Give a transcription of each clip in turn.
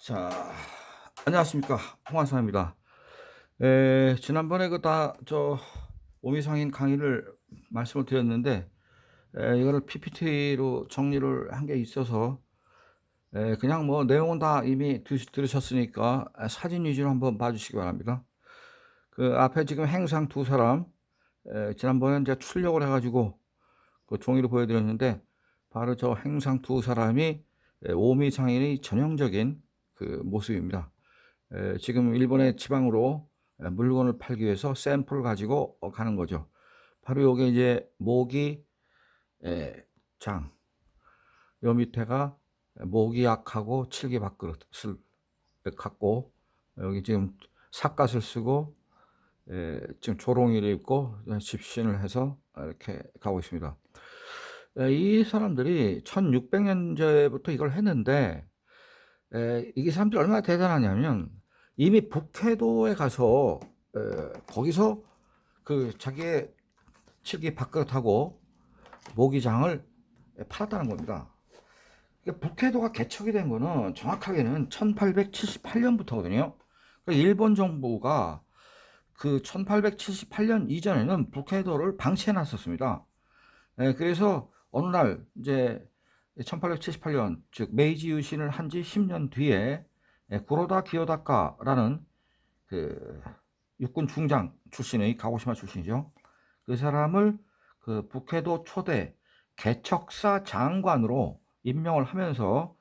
자, 안녕하십니까. 홍한사입니다. 지난번에 오미상인 강의를 말씀을 드렸는데, 이거를 PPT로 정리를 한 게 있어서, 그냥 뭐 내용은 다 이미 들으셨으니까 사진 위주로 한번 봐주시기 바랍니다. 그 앞에 지금 행상 두 사람, 지난번에 이제 출력을 해가지고 그 종이로 보여드렸는데, 바로 저 행상 두 사람이 오미상인의 전형적인 그 모습입니다. 지금 일본의 지방으로 물건을 팔기 위해서 샘플을 가지고 가는 거죠. 바로 요게 이제 모기 장, 요 밑에가 모기 약하고 칠기 밥그릇을 갖고, 여기 지금 삿갓을 쓰고 지금 조롱이를 입고 집신을 해서 이렇게 가고 있습니다. 이 사람들이 1600년대부터 이걸 했는데, 이게 사람들이 얼마나 대단하냐면 이미 북해도에 가서 거기서 그 자기의 칠기 밥그릇하고 모기장을 팔았다는 겁니다. 그러니까 북해도가 개척이 된 거는 정확하게는 1878년부터거든요. 일본 정부가 그 1878년 이전에는 북해도를 방치해 놨었습니다. 그래서 어느 날 이제 1878년, 즉 메이지 유신을 한 지 10년 뒤에 구로다 기요다카라는 그 육군 중장 출신의 가고시마 출신이죠. 그 사람을 그 북해도 초대 개척사 장관으로 임명을 하면서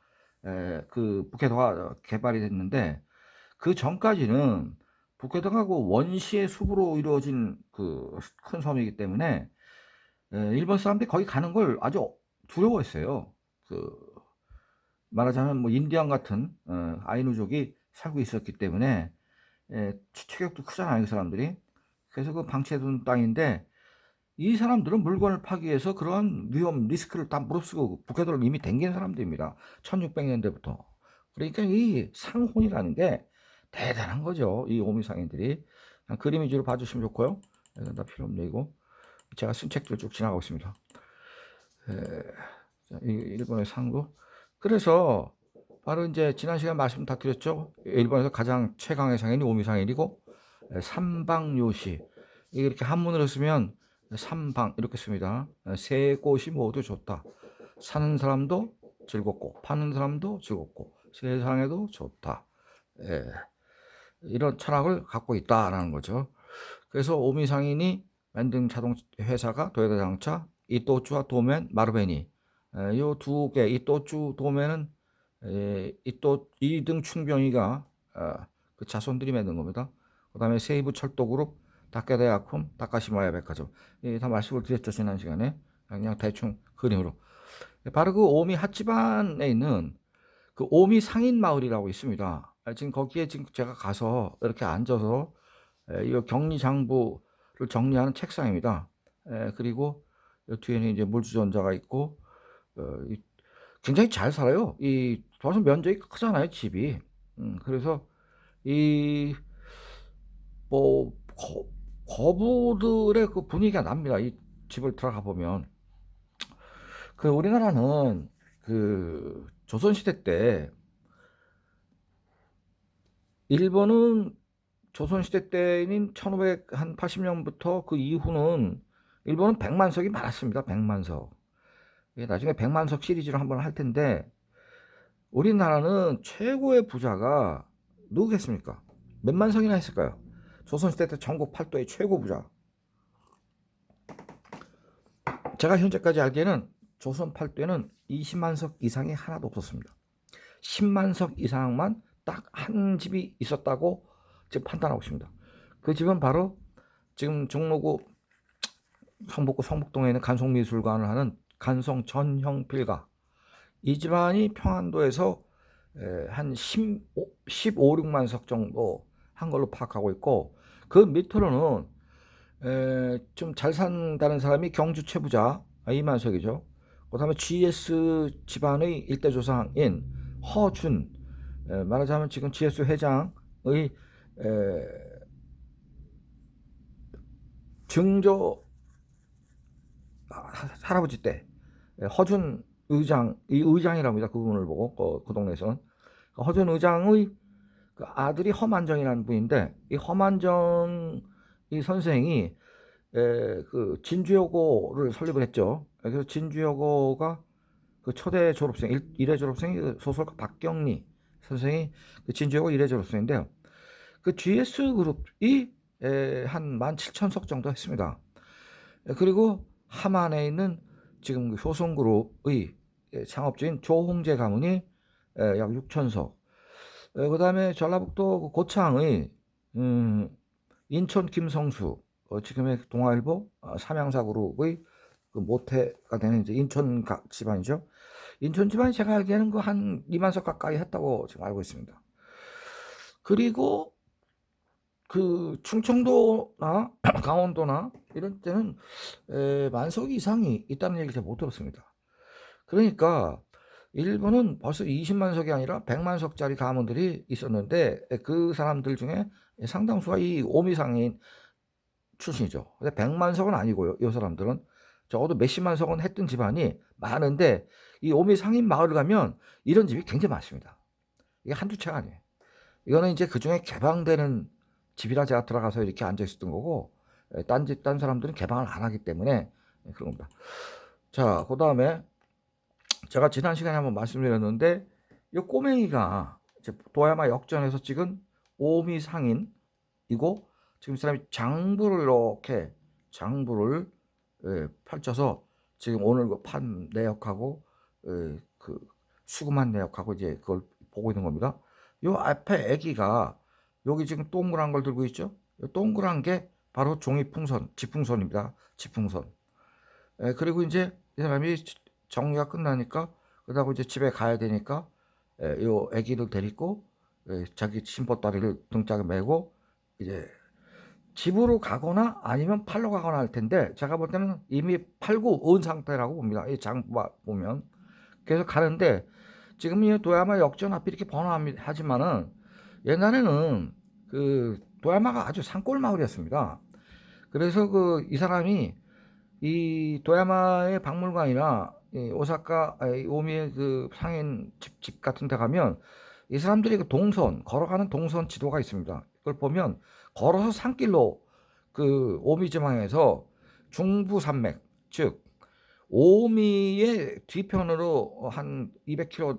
그 북해도가 개발이 됐는데, 그 전까지는 북해도가 그 원시의 숲으로 이루어진 그 큰 섬이기 때문에 일본 사람들이 거기 가는 걸 아주 두려워했어요. 그 말하자면 뭐 인디안 같은 아이누족이 살고 있었기 때문에 체격도 크잖아요, 그 사람들이. 그래서 그 방치해둔 땅인데, 이 사람들은 물건을 파기 위해서 그런 위험 리스크를 다 무릅쓰고 북해도를 이미 댕긴 사람들입니다. 1600년대부터. 그러니까 이 상혼이라는 게 대단한 거죠, 이 오미상인들이. 그냥 그림 위주로 봐주시면 좋고요. 이건 다 필요 없네. 이거 제가 쓴 책들 쭉 지나가고 있습니다. 일본의 상고. 그래서 바로 이제 지난 시간 말씀 다 드렸죠. 일본에서 가장 최강의 상인이 오미상인이고, 삼방요시, 이렇게 한문으로 쓰면 삼방 이렇게 씁니다. 세 곳이 모두 좋다. 사는 사람도 즐겁고 파는 사람도 즐겁고 세상에도 좋다. 이런 철학을 갖고 있다라는 거죠. 그래서 오미상인이 만든 자동 회사가 도요타 자동차, 이토츠와 도멘, 마르베니. 이 두 개, 이토츠 도멘은 이또 이등 충병이가 그 자손들이 만든 겁니다. 그다음에 세이브 철도그룹, 다케다야쿰, 다카시마야 백화점. 다 말씀을 드렸죠, 지난 시간에. 그냥 대충 그림으로. 바로 그 오미 핫지반에 있는 그 오미 상인 마을이라고 있습니다. 지금 거기에 지금 제가 가서 이렇게 앉아서 이 격리 장부를 정리하는 책상입니다. 그리고 이 뒤에는 이제 물주전자가 있고, 굉장히 잘 살아요. 이 도심 면적이 크잖아요, 집이. 그래서 이 뭐 거부들의 그 분위기가 납니다. 이 집을 들어가 보면. 그 우리나라는 그 조선시대 때, 일본은 조선시대 때인 1580년부터 그 이후는 일본은 백만석이 많았습니다. 백만석. 나중에 백만석 시리즈를 한번 할 텐데, 우리나라는 최고의 부자가 누구겠습니까? 몇만 석이나 했을까요? 조선시대 때 전국 팔도의 최고 부자. 제가 현재까지 알기에는 조선 팔도에는 20만 석 이상이 하나도 없었습니다. 10만 석 이상만 딱 한 집이 있었다고 지금 판단하고 있습니다. 그 집은 바로 지금 종로구 성북구 성북동에 있는 간송미술관을 하는 간송 전형필가. 이 집안이 평안도에서 한 15, 16만 석 정도 한 걸로 파악하고 있고, 그 밑으로는 좀 잘 산다는 사람이 경주 최부자 2만 석이죠. 그 다음에 GS 집안의 일대 조상인 허준, 말하자면 지금 GS 회장의 증조 할아버지 때 허준 의장, 이 의장이랍니다. 그분을 보고 그 동네에서는. 허준 의장의 그 아들이 허만정이라는 분인데, 이 허만정 이 선생이 그 진주여고를 설립을 했죠. 그래서 진주여고가 그 초대 졸업생, 일회 졸업생이 그 소설가 박경리 선생이 그 진주여고 일회 졸업생인데요. 그 GS 그룹이 한 17,000석 정도 했습니다. 그리고 함안에 있는 지금 그 효성그룹의 창업주인 조홍재 가문이 약 6,000석. 그 다음에 전라북도 그 고창의 인천 김성수, 지금의 동아일보 삼양사 그룹의 그 모태가 되는 이제 인천 집안이죠. 인천 집안이 제가 알기에는 그 한 2만석 가까이 했다고 지금 알고 있습니다. 그리고 그 충청도나 강원도나 이런 때는 만석 이상이 있다는 얘기를 잘 못 들었습니다. 그러니까 일본은 벌써 20만석이 아니라 100만석짜리 가문들이 있었는데 그 사람들 중에 상당수가 이 오미상인 출신이죠. 근데 100만석은 아니고요. 이 사람들은 적어도 몇십만석은 했던 집안이 많은데, 이 오미상인 마을을 가면 이런 집이 굉장히 많습니다. 이게 한두 채가 아니에요. 이거는 이제 그 중에 개방되는 집이라 제가 들어가서 이렇게 앉아 있었던 거고, 딴 사람들은 개방을 안 하기 때문에 그런 겁니다. 자, 그 다음에 제가 지난 시간에 한번 말씀드렸는데, 이 꼬맹이가 이제 도야마 역전에서 찍은 오미상인이고, 지금 이 사람이 장부를 이렇게 장부를 펼쳐서 지금 오늘 그 판 내역하고 그 수금한 내역하고 이제 그걸 보고 있는 겁니다. 요 앞에 아기가 여기 지금 동그란 걸 들고 있죠. 요 동그란 게 바로 종이풍선, 지풍선입니다. 지풍선. 그리고 이제 이 사람이 정리가 끝나니까, 그러다가 이제 집에 가야 되니까 요 아기를 데리고 자기 신보따리를 등짝에 메고 이제 집으로 가거나 아니면 팔러 가거나 할 텐데, 제가 볼 때는 이미 팔고 온 상태라고 봅니다. 이 장부 보면. 그래서 가는데, 지금 이 도야마 역전 앞이 이렇게 번화하지만은 옛날에는 그 도야마가 아주 산골 마을이었습니다. 그래서 그 이 사람이 이 도야마의 박물관이나 이 오사카 오미의 그 상인 집 같은 데 가면 이 사람들이 그 동선, 걸어가는 동선 지도가 있습니다. 그걸 보면 걸어서 산길로 그 오미 지방에서 중부산맥, 즉 오미의 뒤편으로 한 200km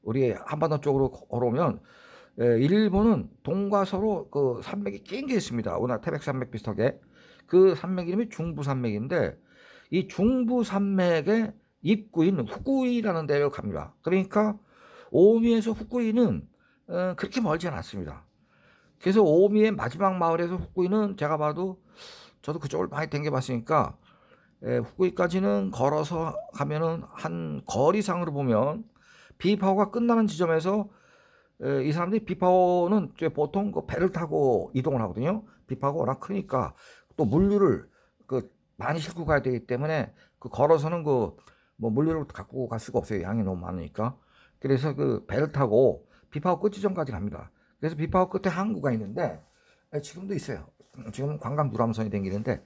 우리 한반도 쪽으로 걸어오면 일본은 동과 서로 그 산맥이 낀 게 있습니다. 오늘 태백산맥 비슷하게. 그 산맥 이름이 중부산맥인데, 이 중부산맥의 입구인 후쿠이라는 데로 갑니다. 그러니까 오미에서 후쿠이는 그렇게 멀지는 않습니다. 그래서 오미의 마지막 마을에서 후쿠이는 제가 봐도, 저도 그쪽을 많이 댕겨봤으니까 후쿠이까지는 걸어서 가면은 한 거리상으로 보면 비파오가 끝나는 지점에서 이 사람들이 비파오는 보통 그 배를 타고 이동을 하거든요. 비파오가 워낙 크니까 또 물류를 그 많이 싣고 가야 되기 때문에 그 걸어서는 그 뭐 물류를 갖고 갈 수가 없어요. 양이 너무 많으니까. 그래서 그 배를 타고 비파오 끝 지점까지 갑니다. 그래서 비파오 끝에 항구가 있는데 지금도 있어요. 지금 관광 유람선이 댕기는데,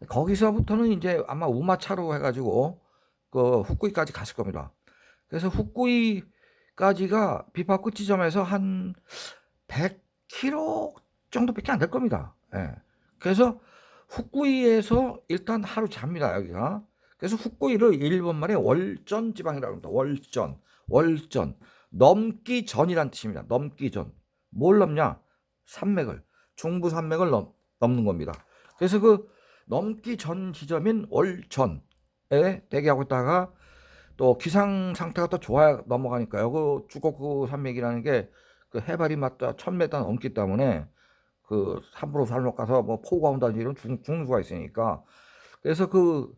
거기서부터는 이제 아마 우마차로 해가지고 그 후쿠이까지 갔을 겁니다. 그래서 후쿠이까지가 비파 끝 지점에서 한 100km 정도밖에 안 될 겁니다. 예. 그래서 후쿠이에서 일단 하루 잡니다, 여기가. 그래서 후쿠이를 일본말에 월전 지방이라고 합니다. 월전. 넘기 전이란 뜻입니다. 넘기 전. 뭘 넘냐? 산맥을, 중부산맥을 넘는 겁니다. 그래서 그 넘기 전 지점인 월전에 대기하고 있다가 또 기상 상태가 또 좋아야 넘어가니까요. 그 주고쿠 산맥이라는 게 그 해발이 맞다 1000m 넘기 때문에 그 함부로 잘못 가서 뭐 폭우가 온다든지 이런 죽는 수가 있으니까. 그래서 그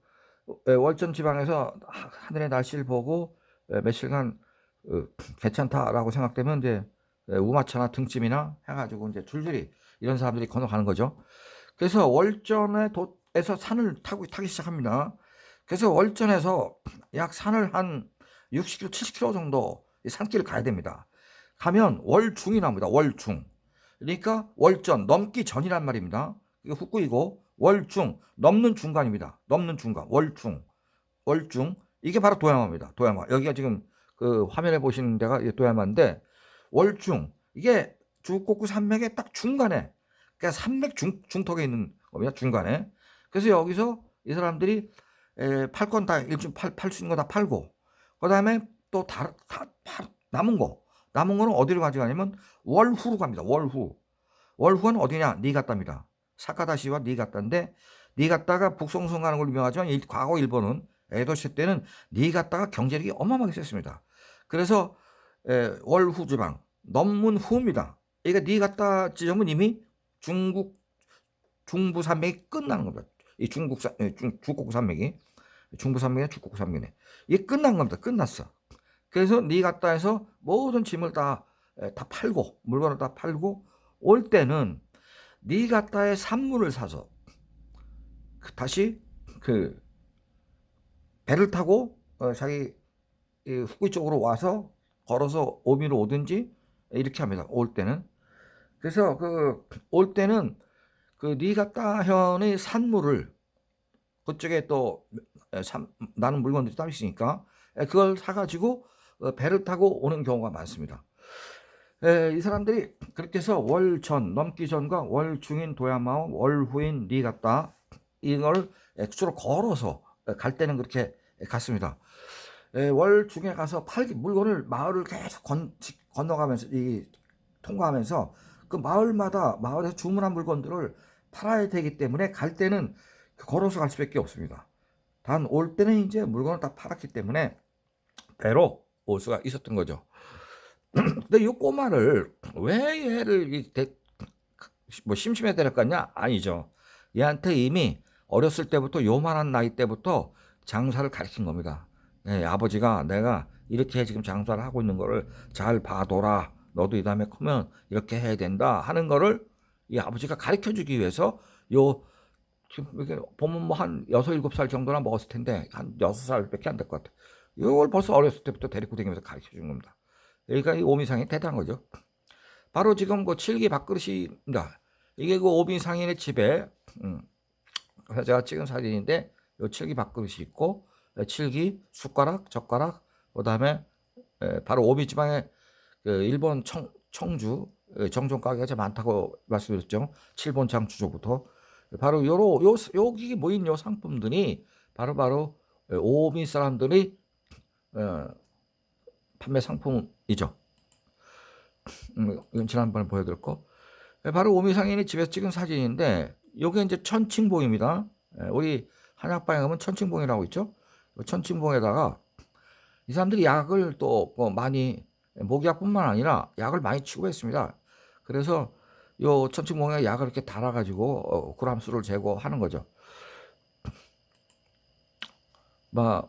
월전 지방에서 하늘의 날씨를 보고 며칠간 괜찮다라고 생각되면 이제 우마차나 등짐이나 해가지고 이제 줄줄이 이런 사람들이 건너가는 거죠. 그래서 월전에서 산을 타기 시작합니다. 그래서 월전에서 약 산을 한 60km, 70km 정도 산길을 가야 됩니다. 가면 월중이 나옵니다. 월중. 그러니까 월전, 넘기 전이란 말입니다. 이거 후쿠이고, 월중, 넘는 중간입니다. 넘는 중간, 월중. 이게 바로 도야마입니다. 도야마. 여기가 지금 그 화면에 보시는 데가 도야마인데, 월중 이게 주곡구 산맥의 딱 중간에, 그러니까 산맥 중턱에 있는 겁니다. 중간에. 그래서 여기서 이 사람들이 팔 건 다 일중 팔 수 있는 거 다 팔고, 그다음에 또 남은 거는 어디로 가져가냐면 월후로 갑니다. 월후는 어디냐? 니가따입니다. 사카다시와 니가따인데, 니가따가 북송선 가는 걸로 유명하지만 과거 일본은 에도 시대 때는 니가따가 경제력이 어마어마하게 셌습니다. 그래서 월후 지방 넘문 후입니다. 그러니까 니가따 지점은 이미 중부 산맥이 끝나는 겁니다. 이 주곡구 산맥이 중부 산맥이나 주곡구 산맥이네. 이게 끝난 겁니다. 끝났어. 그래서 니가따에서 모든 짐을 다 팔고, 물건을 다 팔고 올 때는 니가따의 산물을 사서 다시 그 배를 타고 자기 후쿠이 쪽으로 와서 걸어서 오미로 오든지 이렇게 합니다. 올 때는. 그래서 올 때는 그 니가따현의 산물을 그쪽에 또 나는 물건들이 따로 있으니까 그걸 사가지고 배를 타고 오는 경우가 많습니다. 이 사람들이 그렇게 해서 월전 넘기 전과 월중인 도야마오, 월후인 니가따 이걸 주로 걸어서 갈 때는 그렇게 갔습니다. 월중에 가서 물건을 마을을 계속 건너가면서 통과하면서 그 마을에서 주문한 물건들을 팔아야 되기 때문에 갈 때는 걸어서 갈 수밖에 없습니다. 단 올 때는 이제 물건을 다 팔았기 때문에 배로 올 수가 있었던 거죠. 근데 이 꼬마를 왜 얘를 심심해 때렸겠냐? 아니죠. 얘한테 이미 어렸을 때부터 요만한 나이 때부터 장사를 가르친 겁니다. 아버지가 내가 이렇게 지금 장사를 하고 있는 거를 잘 봐둬라. 너도 이 다음에 크면 이렇게 해야 된다 하는 거를 이 아버지가 가르쳐 주기 위해서 지금 이렇게 보면 뭐 한 6, 7살 정도나 먹었을 텐데 한 6살밖에 안 될 것 같아. 이걸 벌써 어렸을 때부터 데리고 다니면서 가르쳐 준 겁니다. 그러니까 이 오미상이 대단한 거죠. 바로 지금 그 칠기 밥그릇입니다. 이게 그 오미상인의 집에 제가 찍은 사진인데 요 칠기 밥그릇이 있고 칠기 숟가락, 젓가락, 그다음에 바로 오미 지방에 일본 청주 정종 가게가 참 많다고 말씀드렸죠. 7번 장주조부터 바로 여기 모인 요 상품들이 바로 오미 사람들이 판매 상품이죠. 이건 지난번에 보여드렸고, 바로 오미상인이 집에서 찍은 사진인데 요게 이제 천칭봉입니다. 우리 한약방에 가면 천칭봉이라고 있죠. 천칭봉에다가 이 사람들이 약을 또 많이, 목약뿐만 아니라 약을 많이 치고했습니다. 그래서 요 천칭봉에 약을 이렇게 달아가지고 구람수를 제거하는 거죠.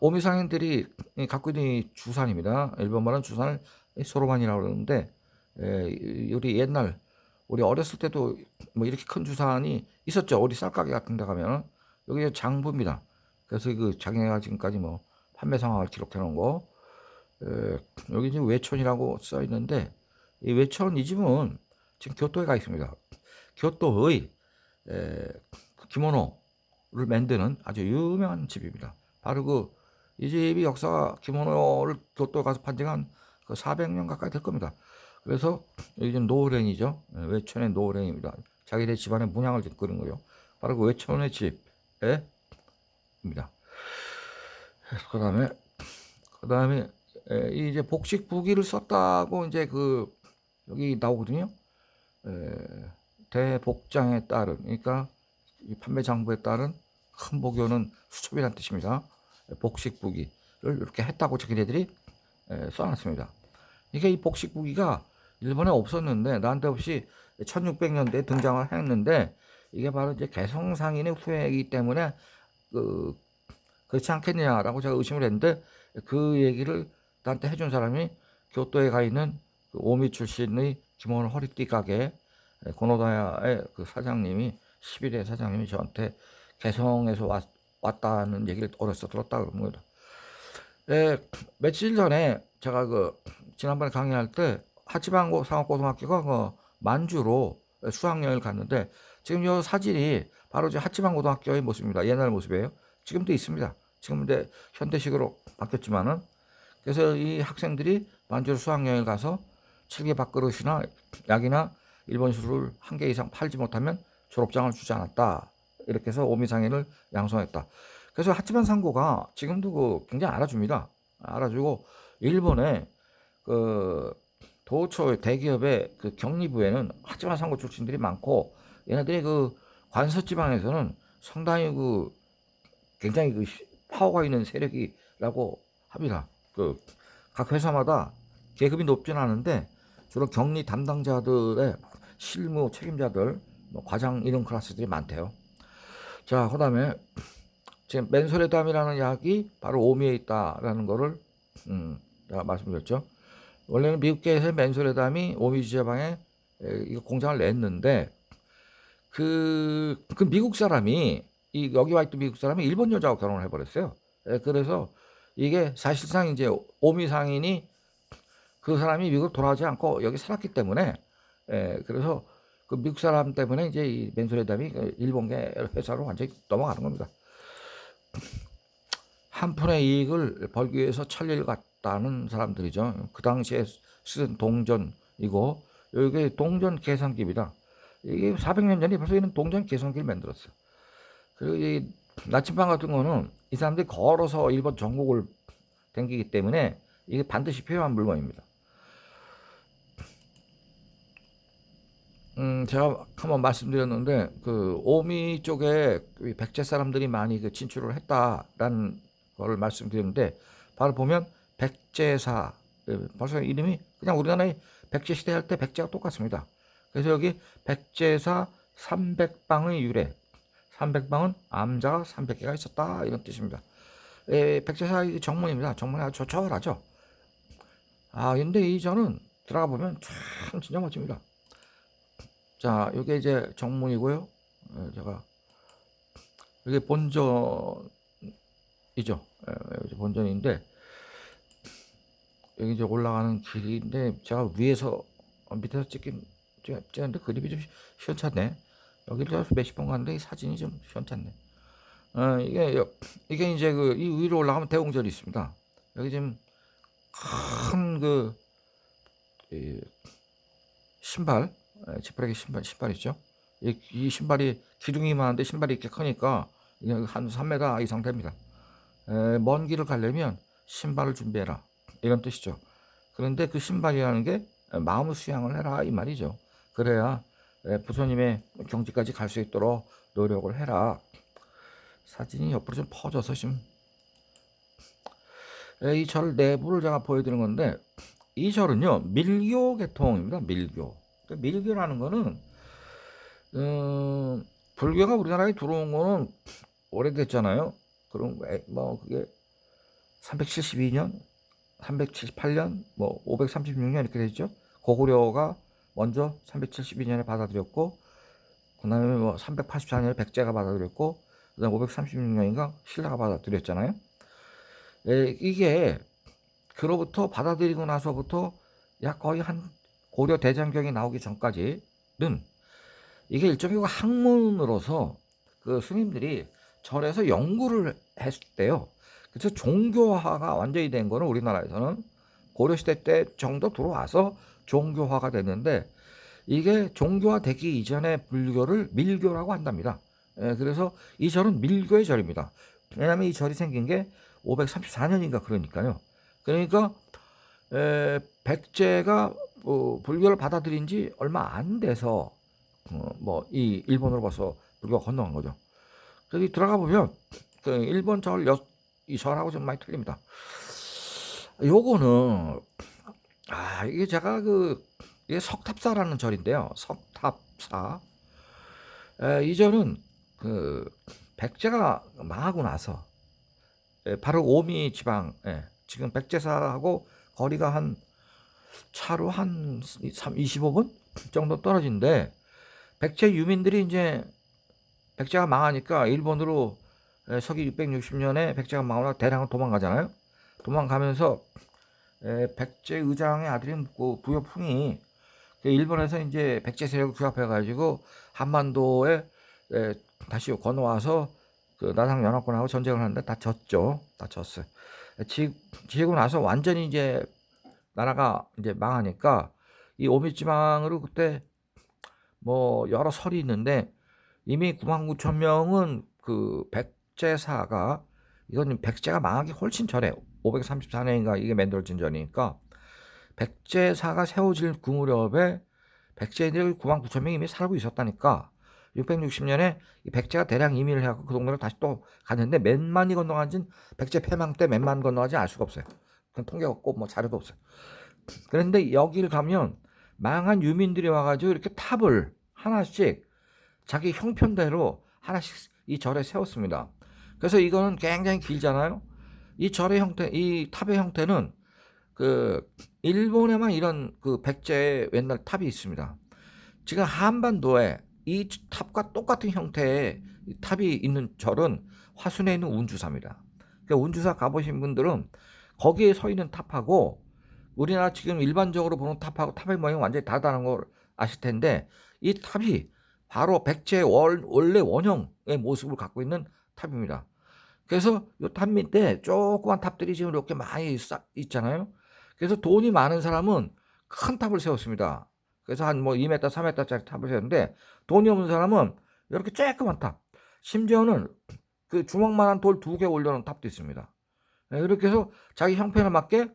오미상인들이 갖고 있는 주산입니다. 일본 말은 주산을 소로만이라고 그러는데, 우리 옛날 우리 어렸을 때도 뭐 이렇게 큰 주산이 있었죠. 우리 쌀가게 같은 데 가면 여기 장부입니다. 그래서 그 자기네가 지금까지 뭐 판매 상황을 기록해 놓은 거, 여기 지금 외촌이라고 써 있는데 이 외촌 이 집은 지금 교토에 가 있습니다. 교토의 기모노를 만드는 아주 유명한 집입니다. 바로 이 집이 역사가 기모노를 교토에 가서 판 지가 한 400년 가까이 될 겁니다. 그래서 여기 좀 노을행이죠. 외촌의 노을행입니다. 자기네 집안의 문양을 지금 그린 거죠. 바로 그 외촌의 집에입니다. 그다음에 이제 복식 부기를 썼다고 이제 여기 나오거든요. 대복장에 따른, 그러니까 판매 장부에 따른 큰 복요는 수첩이라는 뜻입니다. 복식 부기를 이렇게 했다고 자기네들이 써놨습니다. 이게 이 복식 부기가 일본에 없었는데 난데없이 1600년대에 등장을 했는데 이게 바로 이제 개성상인의 후예이기 때문에 그렇지 않겠냐라고 제가 의심을 했는데 그 얘기를 나한테 해준 사람이 교토에 가 있는 오미 출신의 기모노 허리띠 가게 고노다야의 그 사장님이 11회 사장님이 저한테 개성에서 왔다는 얘기를 어렸을 때 들었다 그런 거예요. 며칠 전에 제가 지난번에 강의할 때 하치방 상업고등학교가 만주로 수학여행을 갔는데 지금 이 사진이 바로 하치방 고등학교의 모습입니다. 옛날 모습이에요. 지금도 있습니다. 지금 근데 현대식으로 바뀌었지만은, 그래서 이 학생들이 만주로 수학여행을 가서 칠개 밥그릇이나 약이나 일본 술을 한 개 이상 팔지 못하면 졸업장을 주지 않았다. 이렇게 해서 오미상인을 양성했다. 그래서 하치만 상고가 지금도 굉장히 알아줍니다. 알아주고 일본의 그 도초 대기업의 그 경리부에는 하치만 상고 출신들이 많고, 얘네들이 그 관서 지방에서는 상당히 굉장히 파워가 있는 세력이라고 합니다. 각 회사마다 계급이 높지는 않은데 주로 격리 담당자들의 실무 책임자들, 과장 이런 클래스들이 많대요. 자, 그다음에 지금 맨소레담이라는 약이 바로 오미에 있다라는 거를 제가 말씀드렸죠. 원래는 미국계에서 맨소레담이 오미 지자방에 이거 공장을 냈는데 그 미국 사람이 여기 와 있던 미국 사람이 일본 여자하고 결혼을 해버렸어요. 그래서 이게 사실상 이제 오미 상인이 그 사람이 미국 돌아오지 않고 여기 살았기 때문에, 그래서 그 미국 사람 때문에 이제 이 맨소레담이 일본계 회사로 완전히 넘어가는 겁니다. 한 푼의 이익을 벌기 위해서 천리를 갔다는 사람들이죠. 그 당시에 쓰던 동전이고, 이게 동전 계산기입니다. 이게 400년 전에 벌써 이런 동전 계산기를 만들었어요. 그리고 이 나침반 같은 거는 이 사람들이 걸어서 일본 전국을 댕기기 때문에 이게 반드시 필요한 물건입니다. 제가 한번 말씀드렸는데 그 오미 쪽에 백제 사람들이 많이 진출을 했다라는 걸 말씀드렸는데, 바로 보면 백제사, 벌써 이름이 그냥 우리나라의 백제 시대 할 때 백제가 똑같습니다. 그래서 여기 백제사 300방의 유래, 300방은 암자가 300개가 있었다 이런 뜻입니다. 백제사 정문입니다. 정문이 아주 조촐하죠. 근데 이 절은 들어가 보면 참 진짜 멋집니다. 자, 이게 이제 정문이고요. 제가 이게 본전이죠. 본전인데 여기 이제 올라가는 길인데 제가 위에서 밑에서 찍는데 그림이 좀 시원찮네. 여기를 저서 몇십 번 갔는데 이 사진이 좀 시원찮네. 이게 이제 이 위로 올라가면 대웅절이 있습니다. 여기 지금 큰 신발, 지푸라기 신발 있죠. 이 신발이 기둥이 많은데 신발이 이렇게 크니까 한 3m 이상 됩니다. 먼 길을 가려면 신발을 준비해라 이런 뜻이죠. 그런데 그 신발이라는 게 마음의 수양을 해라 이 말이죠. 그래야 부처님의 경지까지 갈 수 있도록 노력을 해라. 사진이 옆으로 좀 퍼져서 좀 이 절 내부를 제가 보여드리는 건데, 이 절은요 밀교 계통입니다. 밀교. 밀교라는 거는 불교가 우리나라에 들어온 거는 오래됐잖아요. 그럼 뭐 그게 372년, 378년, 뭐 536년 이렇게 되죠. 고구려가 먼저 372년에 받아들였고, 그다음에 뭐 384년에 백제가 받아들였고, 그다음 536년인가 신라가 받아들였잖아요. 이게 그로부터 받아들이고 나서부터 약 거의 한 고려 대장경이 나오기 전까지는 이게 일종의 학문으로서 그 스님들이 절에서 연구를 했대요. 그래서 종교화가 완전히 된 거는 우리나라에서는 고려시대 때 정도 들어와서 종교화가 됐는데, 이게 종교화 되기 이전의 불교를 밀교라고 한답니다. 그래서 이 절은 밀교의 절입니다. 왜냐하면 이 절이 생긴 게 534년인가 그러니까요. 그러니까 백제가 불교를 받아들인 지 얼마 안 돼서 뭐 이 일본으로 벌써 불교가 건너간 거죠. 여기 들어가 보면 그 일본 절 이 절하고 좀 많이 틀립니다. 요거는 이게 제가 이게 석탑사라는 절인데요. 석탑사. 이 절은 백제가 망하고 나서 바로 오미 지방, 지금 백제사하고 거리가 차로 한 25분 정도 떨어진데, 백제 유민들이 이제 백제가 망하니까 일본으로 서기 660년에 백제가 망하고 대량으로 도망가잖아요. 도망가면서 백제 의장의 아들인 부여풍이 일본에서 이제 백제 세력을 규합해가지고 한반도에 다시 건너와서 나상 연합군하고 전쟁을 하는데 다 졌죠. 다 졌어요. 지고 나서 완전히 이제 나라가 이제 망하니까 이 오미지방으로 그때 뭐 여러 설이 있는데 이미 9만 9천 명은 그 백제사가 이건 백제가 망하기 훨씬 전에 534년인가 이게 만들어진 전이니까 백제사가 세워질 그 무렵에 백제인들이 9만 9천 명이 이미 살고 있었다니까 660년에 이 백제가 대량 이민을 해갖고 그 동네로 다시 또 갔는데 몇 만이 건너간진 백제 패망 때 몇 만 건너가지 알 수가 없어요. 그건 통계가 없고 뭐 자료도 없어요. 그런데 여기를 가면 망한 유민들이 와가지고 이렇게 탑을 하나씩 자기 형편대로 하나씩 이 절에 세웠습니다. 그래서 이거는 굉장히 길잖아요. 이 절의 형태, 이 탑의 형태는 그 일본에만 이런 그 백제의 옛날 탑이 있습니다. 지금 한반도에 이 탑과 똑같은 형태의 탑이 있는 절은 화순에 있는 운주사입니다. 그러니까 운주사 가보신 분들은 거기에 서 있는 탑하고 우리나라 지금 일반적으로 보는 탑하고 탑의 모양이 완전히 다르다는 걸 아실 텐데 이 탑이 바로 백제의 원래 원형의 모습을 갖고 있는 탑입니다. 그래서 이 탑 밑에 조그만 탑들이 지금 이렇게 많이 있잖아요. 그래서 돈이 많은 사람은 큰 탑을 세웠습니다. 그래서 한 뭐 2m, 3m짜리 탑을 세웠는데 돈이 없는 사람은 이렇게 쬐끄만 탑. 심지어는 그 주먹만한 돌 2개 올려놓은 탑도 있습니다. 이렇게 해서 자기 형편에 맞게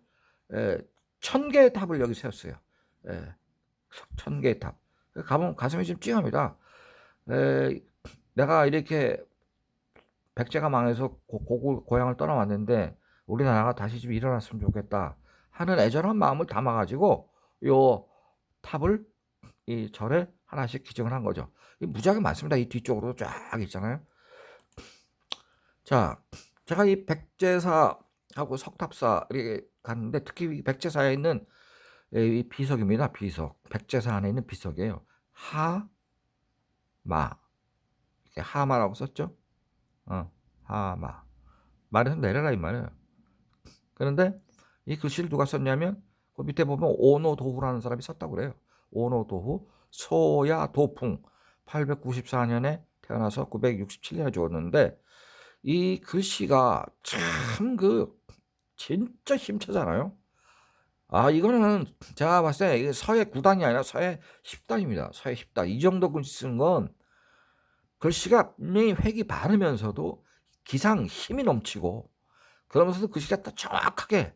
1000개의 탑을 여기 세웠어요. 1000개의 탑. 가보면 가슴이 좀 찡합니다. 내가 이렇게 백제가 망해서 고향을 떠나왔는데 우리나라가 다시 좀 일어났으면 좋겠다 하는 애절한 마음을 담아가지고 요 탑을 이 절에 하나씩 기증을 한 거죠. 무지하게 많습니다. 이 뒤쪽으로 쫙 있잖아요. 자, 제가 이 백제사하고 석탑사 이렇게 갔는데 특히 백제사에 있는 이 비석입니다. 비석. 백제사 안에 있는 비석이에요. 하마. 이렇게 하마라고 썼죠. 하마. 말에서 내려라 이 말이에요. 그런데 이 글씨를 누가 썼냐면 그 밑에 보면 오노도후라는 사람이 썼다고 그래요. 오노도후 소야도풍 894년에 태어나서 967년에 죽었는데 이 글씨가 참 진짜 힘차잖아요. 이거는 제가 봤을 때 이게 서예 9단이 아니라 서예 10단입니다. 서예 10단. 이 정도 글씨 쓴 건 글씨가 분명히 획이 바르면서도 기상 힘이 넘치고 그러면서도 글씨가 또 정확하게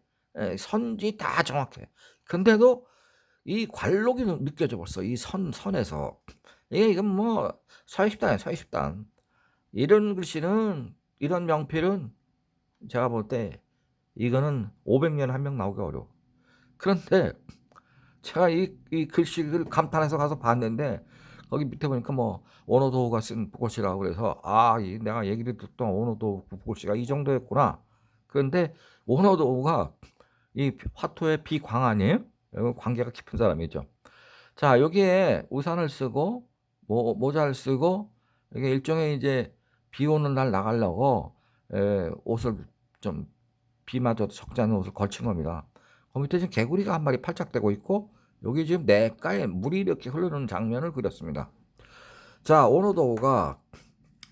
선이 다 정확해. 근데도 이 관록이 느껴져 벌써 이 선에서 이건 뭐 서예 10단이에요. 서예 10단. 이런 글씨는 이런 명필은 제가 볼 때 이거는 500년에 한 명 나오기 어려워. 그런데 제가 이 글씨를 감탄해서 가서 봤는데 거기 밑에 보니까 뭐 오노도우가 쓴 북글씨라고 그래서 내가 얘기를 듣던 오노도우 북글씨가 이 정도였구나. 그런데 오노도우가 이 화토의 비광안이에요. 관계가 깊은 사람이죠. 자, 여기에 우산을 쓰고 모자를 쓰고 이게 일종의 이제 비 오는 날 나가려고 옷을 좀 비마저도 적지 않은 옷을 걸친 겁니다. 그 밑에 지금 개구리가 한 마리 팔짝대고 있고 여기 지금 냇가에 물이 이렇게 흐르는 장면을 그렸습니다. 자, 오노도우가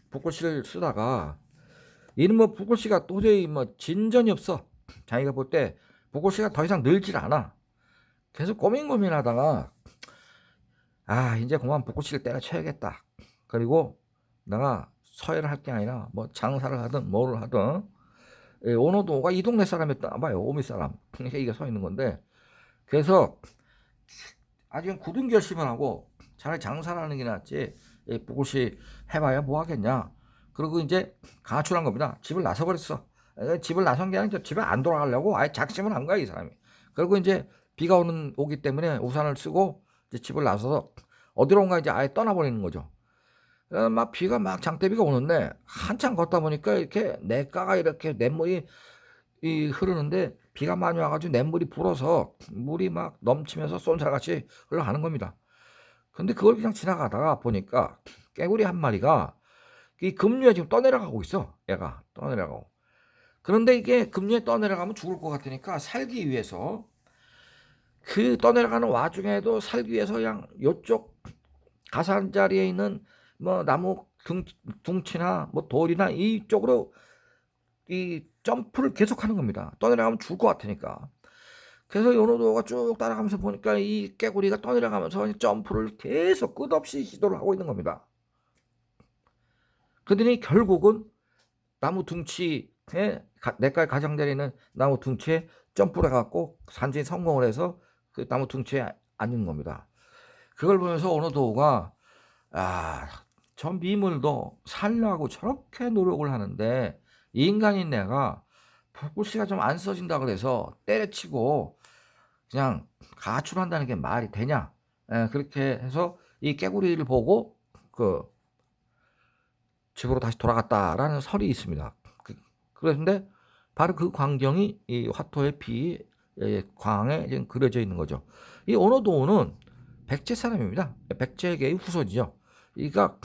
북글씨를 쓰다가 이는 뭐 북글씨가 도저히 뭐 진전이 없어. 자기가 볼 때 북글씨가 더 이상 늘질 않아. 계속 고민하다가 이제 그만 북글씨를 때려쳐야겠다. 그리고 내가 서예를 할 게 아니라 뭐 장사를 하든 뭐를 하든 오노도우가 이 동네 사람이었나 봐요. 오미 사람. 그러니까 이게 서 있는 건데 그래서 아주 굳은 결심을 하고 차라리 장사를 하는 게 낫지 북글씨 해봐야 뭐 하겠냐. 그리고 이제 가출한 겁니다. 집을 나서 버렸어. 집을 나선 게 아니라 집에 안 돌아가려고 아예 작심을 한 거야 이 사람이. 그리고 이제 비가 오기 때문에 우산을 쓰고 이제 집을 나서서 어디론가 이제 아예 떠나버리는 거죠. 막 비가 막 장대비가 오는데 한참 걷다 보니까 이렇게 냇가가 이렇게 냇물이 흐르는데 비가 많이 와가지고 냇물이 불어서 물이 막 넘치면서 쏜살같이 흘러가는 겁니다. 근데 그걸 그냥 지나가다가 보니까 깨구리 한 마리가 이 급류에 지금 떠내려가고 있어. 얘가 떠내려가고. 그런데 이게 급류에 떠내려가면 죽을 것 같으니까 살기 위해서 그 떠내려가는 와중에도 살기 위해서 그냥 요쪽 가산자리에 있는 뭐 나무 둥치나 뭐 돌이나 이쪽으로 이 점프를 계속하는 겁니다. 떠내려가면 죽을 것 같으니까. 그래서 요노도가 쭉 따라가면서 보니까 이 깨구리가 떠내려가면서 점프를 계속 끝없이 시도를 하고 있는 겁니다. 그러더니 결국은 나무 둥치에 내과에 가장자리에 있는 나무 둥치에 점프를 해갖고 산지에 성공을 해서 그 나무 둥치에 앉는 겁니다. 그걸 보면서 오노도가 저 미물도 살려고 저렇게 노력을 하는데 인간인 내가 불씨가 좀 안 써진다 그래서 때려치고 그냥 가출한다는 게 말이 되냐? 그렇게 해서 이 깨구리를 보고 그 집으로 다시 돌아갔다라는 설이 있습니다. 그런데 바로 그 광경이 이 화토의 피 광에 지금 그려져 있는 거죠. 이 오노도는 백제 사람입니다. 백제계의 후손이죠. 그러니까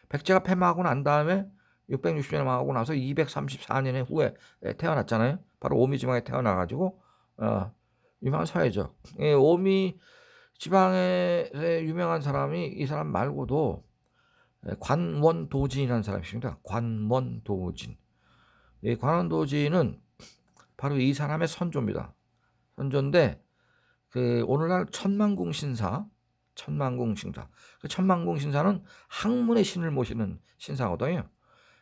백제가 패망하고 난 다음에 660년에 망하고 나서 234년 후에 태어났잖아요. 바로 오미 지방에 태어나가지고 유명한 사회죠. 오미 지방에 유명한 사람이 이 사람 말고도 관원도진이라는 사람이 있습니다. 관원도진. 이 관원도진은 바로 이 사람의 선조입니다. 선조인데 그 오늘날 천만궁 신사. 그 천만궁 신사는 학문의 신을 모시는 신사거든요.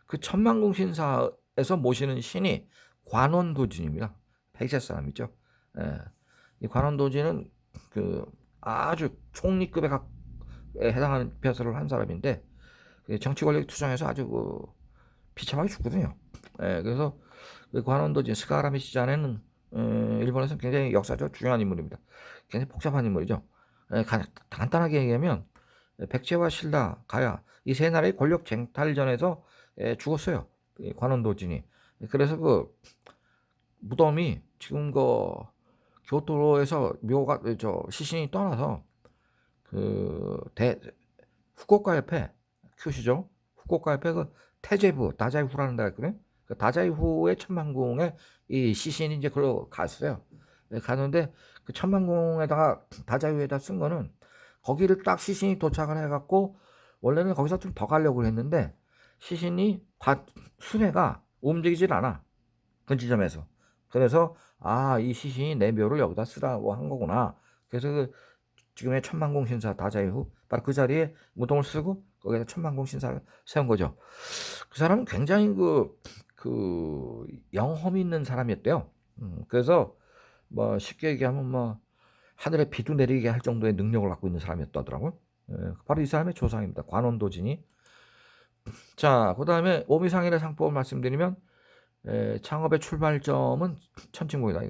그 천만궁 신사에서 모시는 신이 관원도진입니다. 백제 사람이죠. 이 관원도진은 그 아주 총리급에 해당하는 벼슬을 한 사람인데 정치 권력에 투정해서 아주 비참하게 죽거든요. 그래서 그 관원도진 스가라미 시장에는 일본에서는 굉장히 역사적으로 중요한 인물입니다. 굉장히 복잡한 인물이죠. 간단하게 얘기하면 백제와 신라, 가야 이 세 나라의 권력 쟁탈전에서 죽었어요. 관원도진이. 그래서 그 무덤이 지금 그 교토에서 묘가 시신이 떠나서 그 후쿠오카 옆에 큐시죠. 후쿠오카 옆에 그 태제부 다자이후라는 데가 있거든요. 그 다자이후의 천만궁에 이 시신이 이제 그로 갔어요. 가는데 그 천만궁에다가 다자이후에다 쓴 거는 거기를 딱 시신이 도착을 해갖고 원래는 거기서 좀 더 가려고 했는데 시신이 수레가 움직이질 않아. 그 지점에서. 그래서 이 시신이 내 묘를 여기다 쓰라고 한 거구나. 그래서 그 지금의 천만궁 신사 다자이후 바로 그 자리에 무덤을 쓰고 거기에다 천만궁 신사를 세운 거죠. 그 사람은 굉장히 그 영험이 있는 사람이었대요. 그래서 뭐 쉽게 얘기하면 뭐 하늘에 비도 내리게 할 정도의 능력을 갖고 있는 사람이었다더라고요. 바로 이 사람의 조상입니다. 관원도진이. 자, 그 다음에 오미상인의 상법을 말씀드리면 창업의 출발점은 천칭봉이다.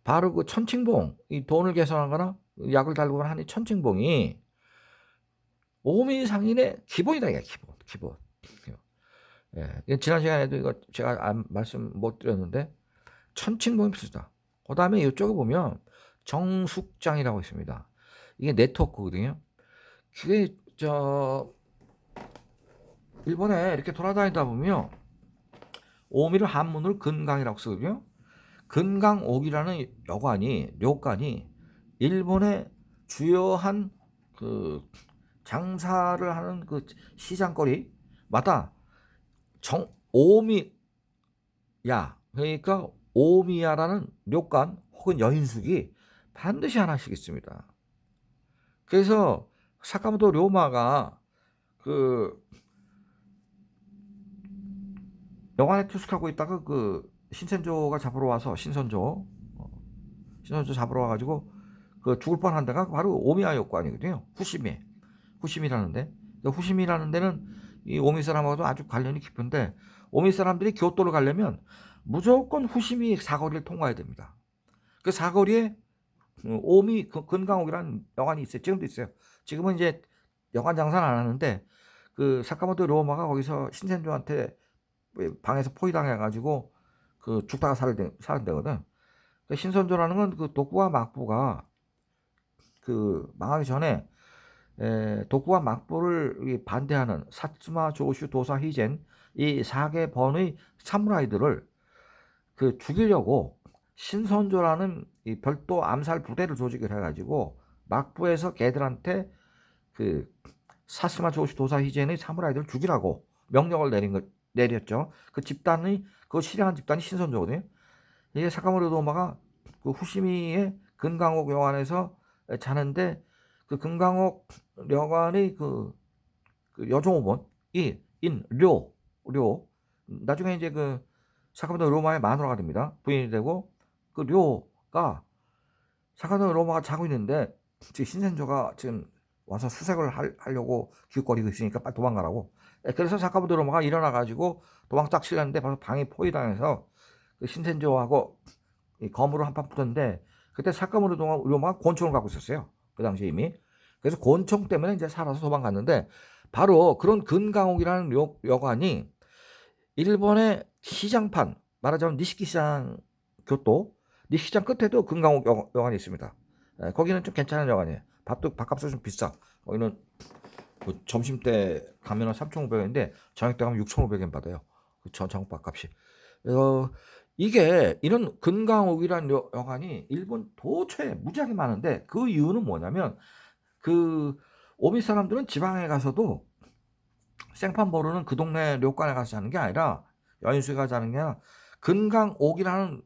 바로 그 천칭봉, 이 돈을 계산하거나 약을 달구거나 하는 천칭봉이 오미상인의 기본이다. 이게 기본. 지난 시간에도 이거 제가 말씀 못 드렸는데 천칭봉이 필수다. 그 다음에 이쪽에 보면 정숙장이라고 있습니다. 이게 네트워크거든요. 그게 일본에 이렇게 돌아다니다 보면 오미를 한문으로 근강이라고 쓰거든요. 근강옥이라는 료관이 일본의 주요한 그 장사를 하는 그 시장거리마다 오미야, 그러니까 오미야라는 료관 혹은 여인숙이 반드시 하나씩 있습니다. 그래서 사카모토 료마가 그 여관에 투숙하고 있다가 그 신선조가 잡으러 와서 신선조 잡으러 와가지고 그 죽을 뻔한 데가 바로 오미야 요관이거든요. 후심이라는 데. 후심이라는 데는 이 오미 사람하고도 아주 관련이 깊은데 오미 사람들이 교토를 가려면 무조건 후심이 사거리를 통과해야 됩니다. 그 사거리에 오미 근강옥이라는 여관이 있어요. 지금도 있어요. 지금은 이제 여관 장사는 안 하는데 그 사카모토 료마가 거기서 신선조한테 방에서 포위당해가지고 그 죽다가 사는 데거든. 그 신선조라는 건 그 독부와 막부가 그 망하기 전에 독부와 막부를 반대하는 사츠마 조슈 도사 히젠 이 4개 번의 사무라이들을 그 죽이려고 신선조라는 이 별도 암살 부대를 조직을 해가지고 막부에서 걔들한테 그 사츠마 조슈 도사 히젠의 사무라이들을 죽이라고 명령을 내렸죠. 그 집단이 그 실행한 집단이 신선조거든요. 이게 사카모토 도마가 그 후시미의 근강옥 여관에서 자는데 그 근강옥 여관의 그 여종업원이 인료 나중에 이제 그 사카모토 로마의 마누라가 됩니다. 부인이 되고 그 료가 사카모토 로마가 자고 있는데 지금 신센조가 지금 와서 수색을 하려고 기웃거리고 있으니까 빨리 도망가라고. 그래서 사카모토 로마가 일어나 가지고 도망 딱 치려는데 바로 방이 포위당해서 그 신센조하고 검으로 한판 붙었는데 그때 사카모토 로마가 권총을 갖고 있었어요. 그 당시에 이미. 그래서 권총 때문에 이제 살아서 도망갔는데 바로 그런 근강옥이라는 여관이 일본의 시장판, 말하자면 니시키 시장 교토, 니시키 시장 끝에도 근강옥 여관이 있습니다. 거기는 좀 괜찮은 여관이에요. 밥값도 좀 비싸. 거기는 그 점심 때 가면은 3,500원인데 저녁 때 가면 6,500원 받아요. 그 저녁 밥값이. 이게 이런 근강옥이라는 여관이 일본 도처에 무지하게 많은데 그 이유는 뭐냐면 그 오미 사람들은 지방에 가서도 생판 모르는 그 동네 료관에 가서 자는 게 아니라 여인숙에 가서 자는 게 아니라 근강옥이라는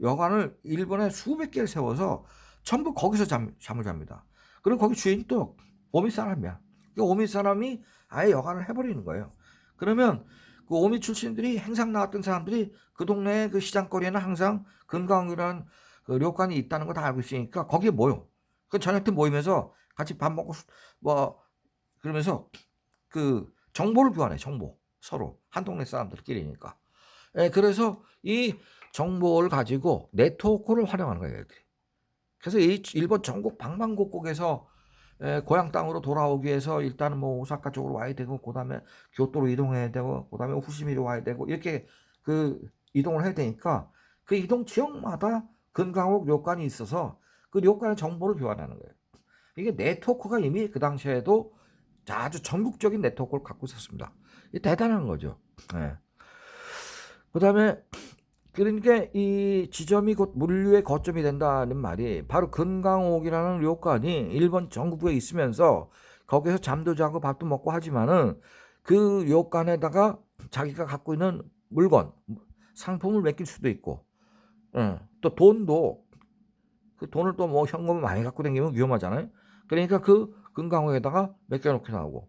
여관을 일본에 수백 개를 세워서 전부 거기서 잠을 잡니다. 그리고 거기 주인이 또 오미 사람이야. 그 오미 사람이 아예 여관을 해버리는 거예요. 그러면 그 오미 출신들이 행상 나왔던 사람들이 그 동네 그 시장거리에는 항상 근강옥이라는 그 료관이 있다는 거 다 알고 있으니까 거기에 모여. 그 저녁 때 모이면서 같이 밥 먹고 뭐 그러면서 그 정보를 교환해. 정보 서로 한 동네 사람들끼리니까. 그래서 이 정보를 가지고 네트워크를 활용하는 거예요. 얘들이. 그래서 이 일본 전국 방방곡곡에서 고향 땅으로 돌아오기 위해서 일단은 뭐 오사카 쪽으로 와야 되고 그다음에 교토로 이동해야 되고 그다음에 후시미로 와야 되고 이렇게 그 이동을 해야 되니까 그 이동 지역마다 근강옥 료관이 있어서 그 료관의 정보를 교환하는 거예요. 이게 네트워크가 이미 그 당시에도 아주 전국적인 네트워크를 갖고 있었습니다. 대단한 거죠. 네. 그다음에 그러니까 이 지점이 곧 물류의 거점이 된다는 말이 바로 근강옥이라는 료관이 일본 전국에 있으면서 거기서 잠도 자고 밥도 먹고 하지만은 그 료관에다가 자기가 갖고 있는 물건, 상품을 맡길 수도 있고, 또 돈도 그 돈을 또 뭐 현금을 많이 갖고 다니면 위험하잖아요. 그러니까 그 근강옥에다가 맡겨놓게 나오고.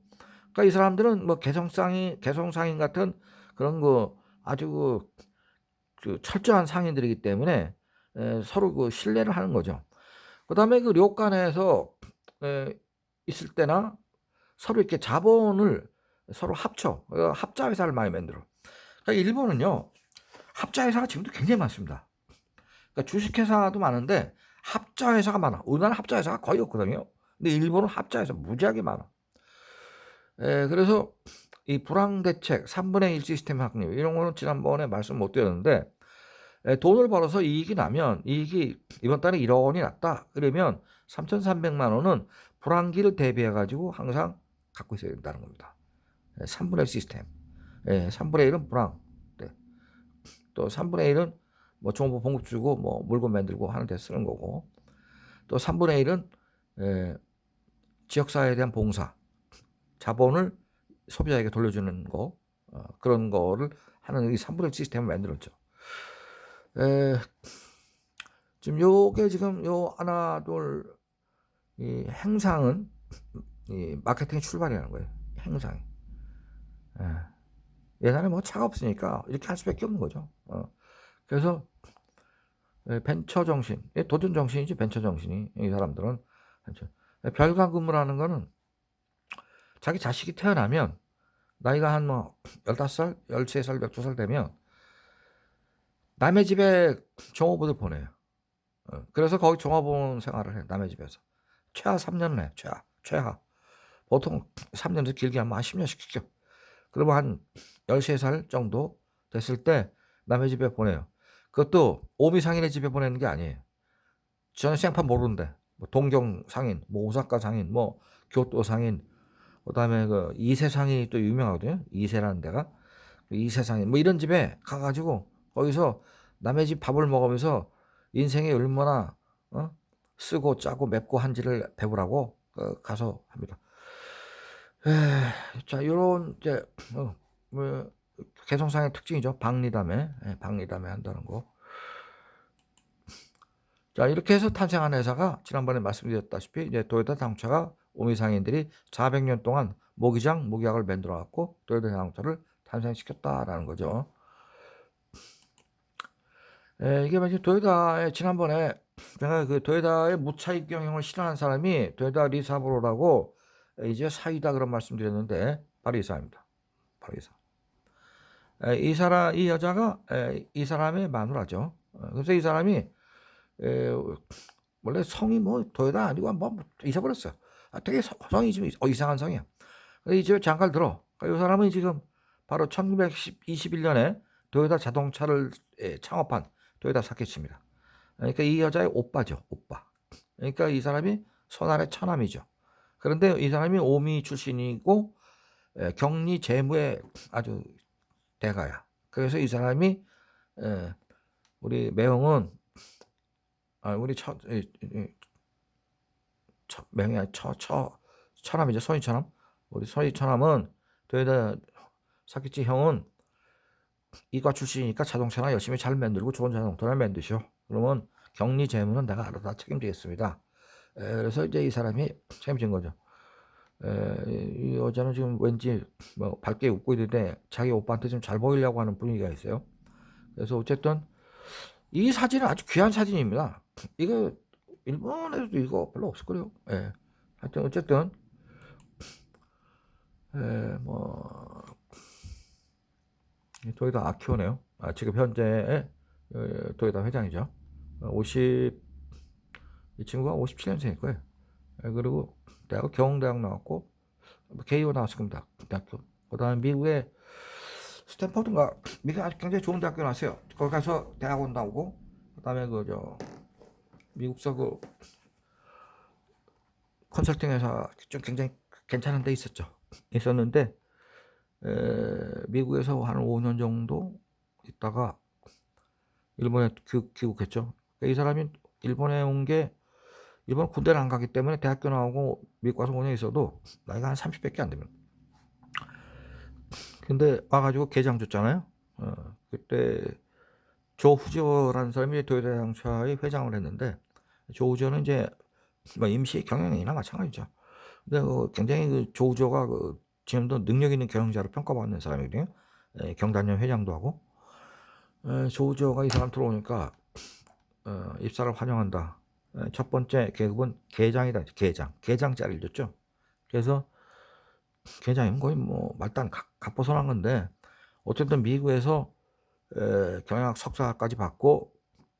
그러니까 이 사람들은 뭐 개성상인 같은 그런 거 아주 그 철저한 상인들이기 때문에 서로 그 신뢰를 하는 거죠. 그다음에 그 료관에서 있을 때나 서로 이렇게 자본을 서로 합쳐 합자 회사를 많이 만들어. 그러니까 일본은요 합자 회사가 지금도 굉장히 많습니다. 그러니까 주식회사도 많은데 합자 회사가 많아. 우리나라 합자 회사가 거의 없거든요. 근데 일본은 합자 회사 무지하게 많아. 그래서 이 불황대책, 3분의 1 시스템 확립 이런 거는 지난번에 말씀 못 드렸는데 돈을 벌어서 이익이 나면 이익이 이번 달에 1억 원이 났다. 그러면 3,300만 원은 불황기를 대비해 가지고 항상 갖고 있어야 된다는 겁니다. 3분의 1 시스템. 3분의 1은 불황. 네. 또 3분의 1은 뭐 정보 봉급 주고 뭐 물건 만들고 하는 데 쓰는 거고. 또 3분의 1은 지역사회에 대한 봉사. 자본을 소비자에게 돌려주는 거. 그런 거를 하는 이 3분의 1 시스템을 만들었죠. 지금 요게 지금 요 하나 둘 이 행상은 이 마케팅의 출발이라는 거예요. 행상이. 예전에 뭐 차가 없으니까 이렇게 할 수밖에 없는 거죠. 그래서 벤처 정신, 도전 정신이지 벤처 정신이 이 사람들은 별관 근무라는 거는 자기 자식이 태어나면 나이가 한 뭐 15살, 13살, 12살 되면 남의 집에 종업원을 보내요. 그래서 거기 종업원 생활을 해. 남의 집에서. 최하 3년을 해. 최하. 보통 3년에서 길게 하면 한 10년씩 시켜. 그러면 한 13살 정도 됐을 때 남의 집에 보내요. 그것도 오미 상인의 집에 보내는 게 아니에요. 저는 생판 모르는데 뭐 동경 상인, 뭐 오사카 상인, 뭐 교토 상인, 그다음에 그 이세 상인이 또 유명하거든요. 이세라는 데가 이세 상인 뭐 이런 집에 가가지고 거기서 남의 집 밥을 먹으면서 인생이 얼마나 쓰고 짜고 맵고 한지를 배우라고 가서 합니다. 자, 요런 이제 뭐 개성상의 특징이죠. 박리담회 한다는 거. 자, 이렇게 해서 탄생한 회사가 지난번에 말씀드렸다시피 이제 도요타 자동차가 오미 상인들이 400년 동안 모기장, 모기약을 만들어 갖고 도요타 자동차를 탄생시켰다라는 거죠. 이게 이제 도요타의 지난번에 제가 그 도요타의 무차익 경영을 싫어하는 사람이 도요타 리사브로라고 이제 사이다 그런 말씀드렸는데 바로 이 사람입니다. 바로 이 사람. 이 여자가 이 사람의 마누라죠. 그래서 이 사람이 원래 성이 뭐 도요타 아니고 뭐 잊어버렸어요. 되게 성이 좀 이상한 성이야. 이 집에 잠깐 들어. 이 사람은 지금 바로 1921년에 도요타 자동차를 창업한 도요타 사케치입니다. 그러니까 이 여자의 오빠죠, 오빠. 그러니까 이 사람이 손안의 처남이죠. 그런데 이 사람이 오미 출신이고 경리 재무의 아주 대가야. 그래서 이 사람이 우리 매형은 우리 매형이 아니 처남이죠, 손이 처남. 우리 손이 처남은 도요타 사키치 형은 이과 출신이니까 자동차나 열심히 잘 만들고 좋은 자동차를 만드셔. 그러면 격리 재무는 내가 알아서 책임지겠습니다. 그래서 이제 이 사람이 책임진 거죠. 이 여자는 지금 왠지 뭐 밝게 웃고 있는데 자기 오빠한테 좀 잘 보이려고 하는 분위기가 있어요. 그래서 어쨌든 이 사진은 아주 귀한 사진입니다. 이거 일본에서도 이거 별로 없을 거예요. 하여튼 어쨌든 뭐 도요타 아키오네요. 지금 현재의 도요타 회장이죠. 이 친구가 57년생일 거예요. 그리고 대학은 경영대학 나왔고 케이오 나왔을 겁니다. 대학교. 그다음에 미국의 스탠퍼드인가 미국 아주 굉장히 좋은 대학교 나왔어요. 거기 가서 대학원 나오고 그다음에 미국서 컨설팅 회사 좀 굉장히 괜찮은 데 있었는데 미국에서 한 5년 정도 있다가 일본에 귀국했죠. 이 사람이 일본에 온 게 일본 군대를 안 가기 때문에 대학교 나오고 미국 가서 5년 있어도 나이가 한 30밖에 안 됩니다. 근데 와가지고 계장 줬잖아요. 그때 조 후지오라는 사람이 도요타 자동차의 회장을 했는데 조 후지오는 이제 뭐 임시 경영인이나 마찬가지죠. 근데 굉장히 조 후지오가 지금도 능력 있는 경영자로 평가받는 사람이거든요. 경단련 회장도 하고. 조 후지오가 이 사람 들어오니까 입사를 환영한다. 첫 번째 계급은 계장이다. 계장 자리를 줬죠. 그래서 계장이면 거의 뭐 말단 갑보선한 건데 어쨌든 미국에서 경영학 석사까지 받고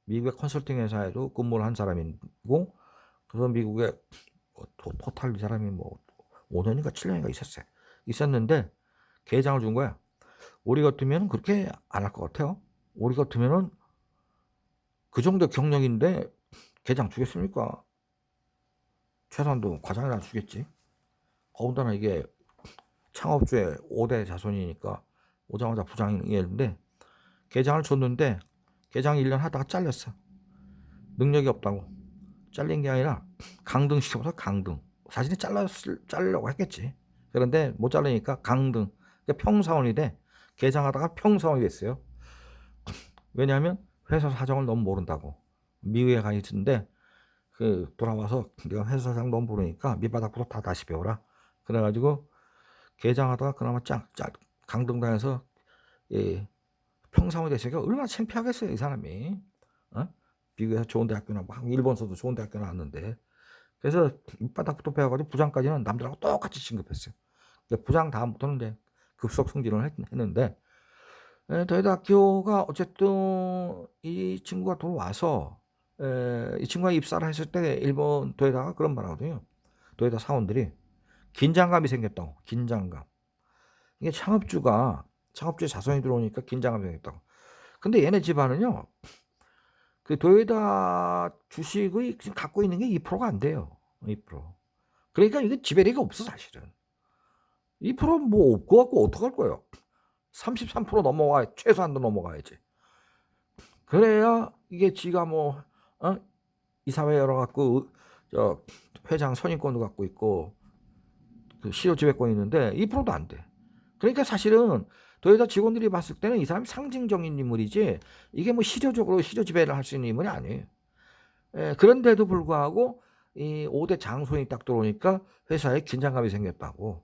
미국의 컨설팅 회사에도 근무를 한 사람이고 그래서 미국의 토탈 이 사람이 뭐 5년인가 7년인가 있었는데 계장을 준 거야. 우리 같으면 그렇게 안 할 것 같아요. 우리 같으면은 그 정도 경력인데 계장 주겠습니까? 최소한도 과장이나 주겠지. 더군다나 이게 창업주의 5대 자손이니까 오자마자 부장이었는데 계장을 줬는데 계장 1년 하다가 잘렸어. 능력이 없다고. 잘린 게 아니라 강등시켜서 강등. 사실은 자르려고 했겠지. 그런데 못 자르니까 강등. 그러니까 평사원이 돼. 계장하다가 평사원이 됐어요. 왜냐하면 회사 사정을 너무 모른다고. 미국에 가 있는데 돌아와서 내가 회사 사정 너무 모르니까 밑바닥부터 다 다시 배워라. 그래가지고 계장하다가 그나마 강등당해서 평사원이 됐으니까 얼마나 창피하겠어요 이 사람이. 미국에서 좋은 대학교 나고 일본서도 좋은 대학교 나왔는데 그래서 밑바닥부터 배워가지고 부장까지는 남들하고 똑같이 진급했어요. 부장 다음부터는 이제 급속 승진을 했는데 도요타 아키오가 어쨌든 이 친구가 들어와서 이 친구가 입사를 했을 때 일본 도요타가 그런 말 하거든요. 도요타 사원들이 긴장감이 생겼다고. 긴장감. 이게 창업주의 자손이 들어오니까 긴장감이 생겼다고. 근데 얘네 집안은요. 그 도요타 주식의 지금 갖고 있는 게 2%가 안 돼요. 2%. 그러니까 이게 지배력이 없어 사실은. 2%는 뭐 없고 갖고 어떡할 거예요. 33% 넘어가야 최소한도 넘어가야지. 그래야 이게 지가 뭐 이사회 열어갖고 회장 선임권도 갖고 있고 그 시효 지배권이 있는데 2%도 안 돼. 그러니까 사실은 도요타 직원들이 봤을 때는 이 사람이 상징적인 인물이지 이게 뭐 시효 지배를 할 수 있는 인물이 아니에요. 그런데도 불구하고 이 5대 장손이 딱 들어오니까 회사에 긴장감이 생겼다고.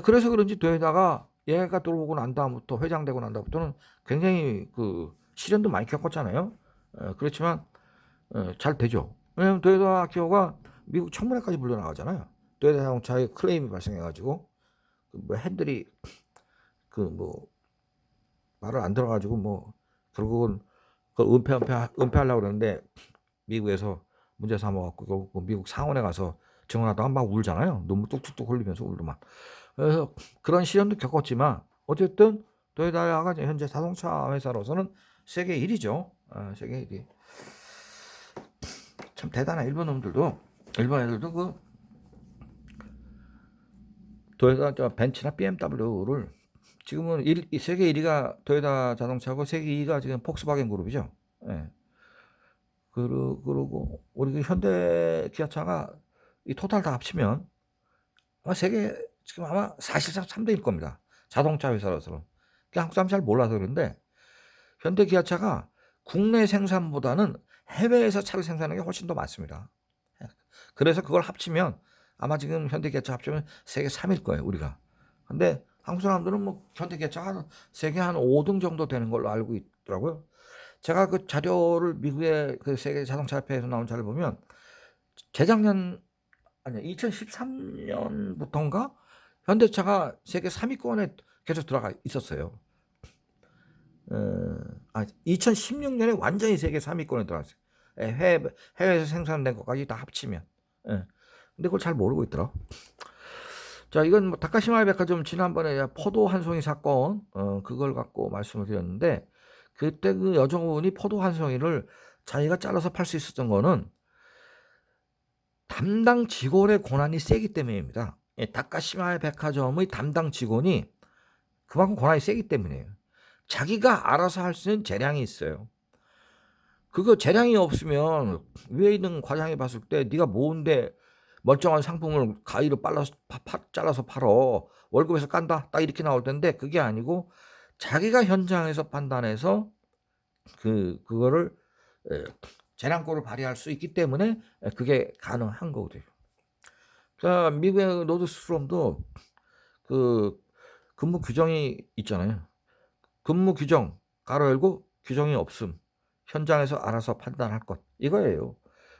그래서 그런지 도요다가 얘가 들어오고 난 다음부터 회장되고 난 다음부터는 굉장히 그 시련도 많이 겪었잖아요. 그렇지만 잘 되죠. 왜냐면 도요타 기어가 미국 청문회까지 불려나가잖아요. 도요타 자동차에 클레임이 발생해가지고 뭐 핸들이 그 뭐 말을 안 들어가지고 뭐 결국은 그 은폐하려고 그러는데 미국에서 문제 삼아갖고 결국 미국 상원에 가서 증언하다가 막 울잖아요. 눈물 뚝뚝뚝 흘리면서 울더만. 그래서 그런 시련도 겪었지만 어쨌든 도요타가 현재 자동차 회사로서는 세계 1위죠. 세계 1위. 참 대단해. 일본 애들도 그 도요타 벤츠나 BMW를 지금은 세계 1위가 도요타 자동차고 세계 2위가 지금 폭스바겐 그룹이죠. 예. 그리고 우리 그 현대 기아차가 이 토탈 다 합치면 아마 세계 지금 아마 사실상 3대일 겁니다. 자동차 회사로서는. 한국 사람 잘 몰라서 그런데 현대 기아차가 국내 생산보다는 해외에서 차를 생산하는 게 훨씬 더 많습니다. 그래서 그걸 합치면 아마 지금 현대 기아차 합치면 세계 3일 거예요, 우리가. 근데 한국 사람들은 뭐 현대 기아차가 세계 한 5등 정도 되는 걸로 알고 있더라고요. 제가 그 자료를 미국의 그 세계 자동차 협회에서 나온 자료를 보면 재작년 아니 2013년부터인가 현대차가 세계 3위권에 계속 들어가 있었어요. 2016년에 완전히 세계 3위권에 들어갔어요. 해외에서 생산된 것까지 다 합치면. 예. 근데 그걸 잘 모르고 있더라. 자, 이건 뭐 다카시마의 백화점 지난번에 포도 한 송이 사건, 그걸 갖고 말씀을 드렸는데, 그때 그 여성분이 포도 한 송이를 자기가 잘라서 팔 수 있었던 거는 담당 직원의 권한이 세기 때문입니다. 다카시마의 백화점의 담당 직원이 그만큼 권한이 세기 때문이에요. 자기가 알아서 할 수 있는 재량이 있어요. 그거 재량이 없으면 위에 있는 과장이 봤을 때 네가 뭔데 멀쩡한 상품을 가위로 잘라서 팔어. 월급에서 깐다. 딱 이렇게 나올 텐데 그게 아니고 자기가 현장에서 판단해서 그거를 재량권을 발휘할 수 있기 때문에 그게 가능한 거거든요. 자, 미국의 노드스트롬도 그 근무 규정이 있잖아요. 근무 규정 가로 열고 규정이 없음. 현장에서 알아서 판단할 것. 이거예요.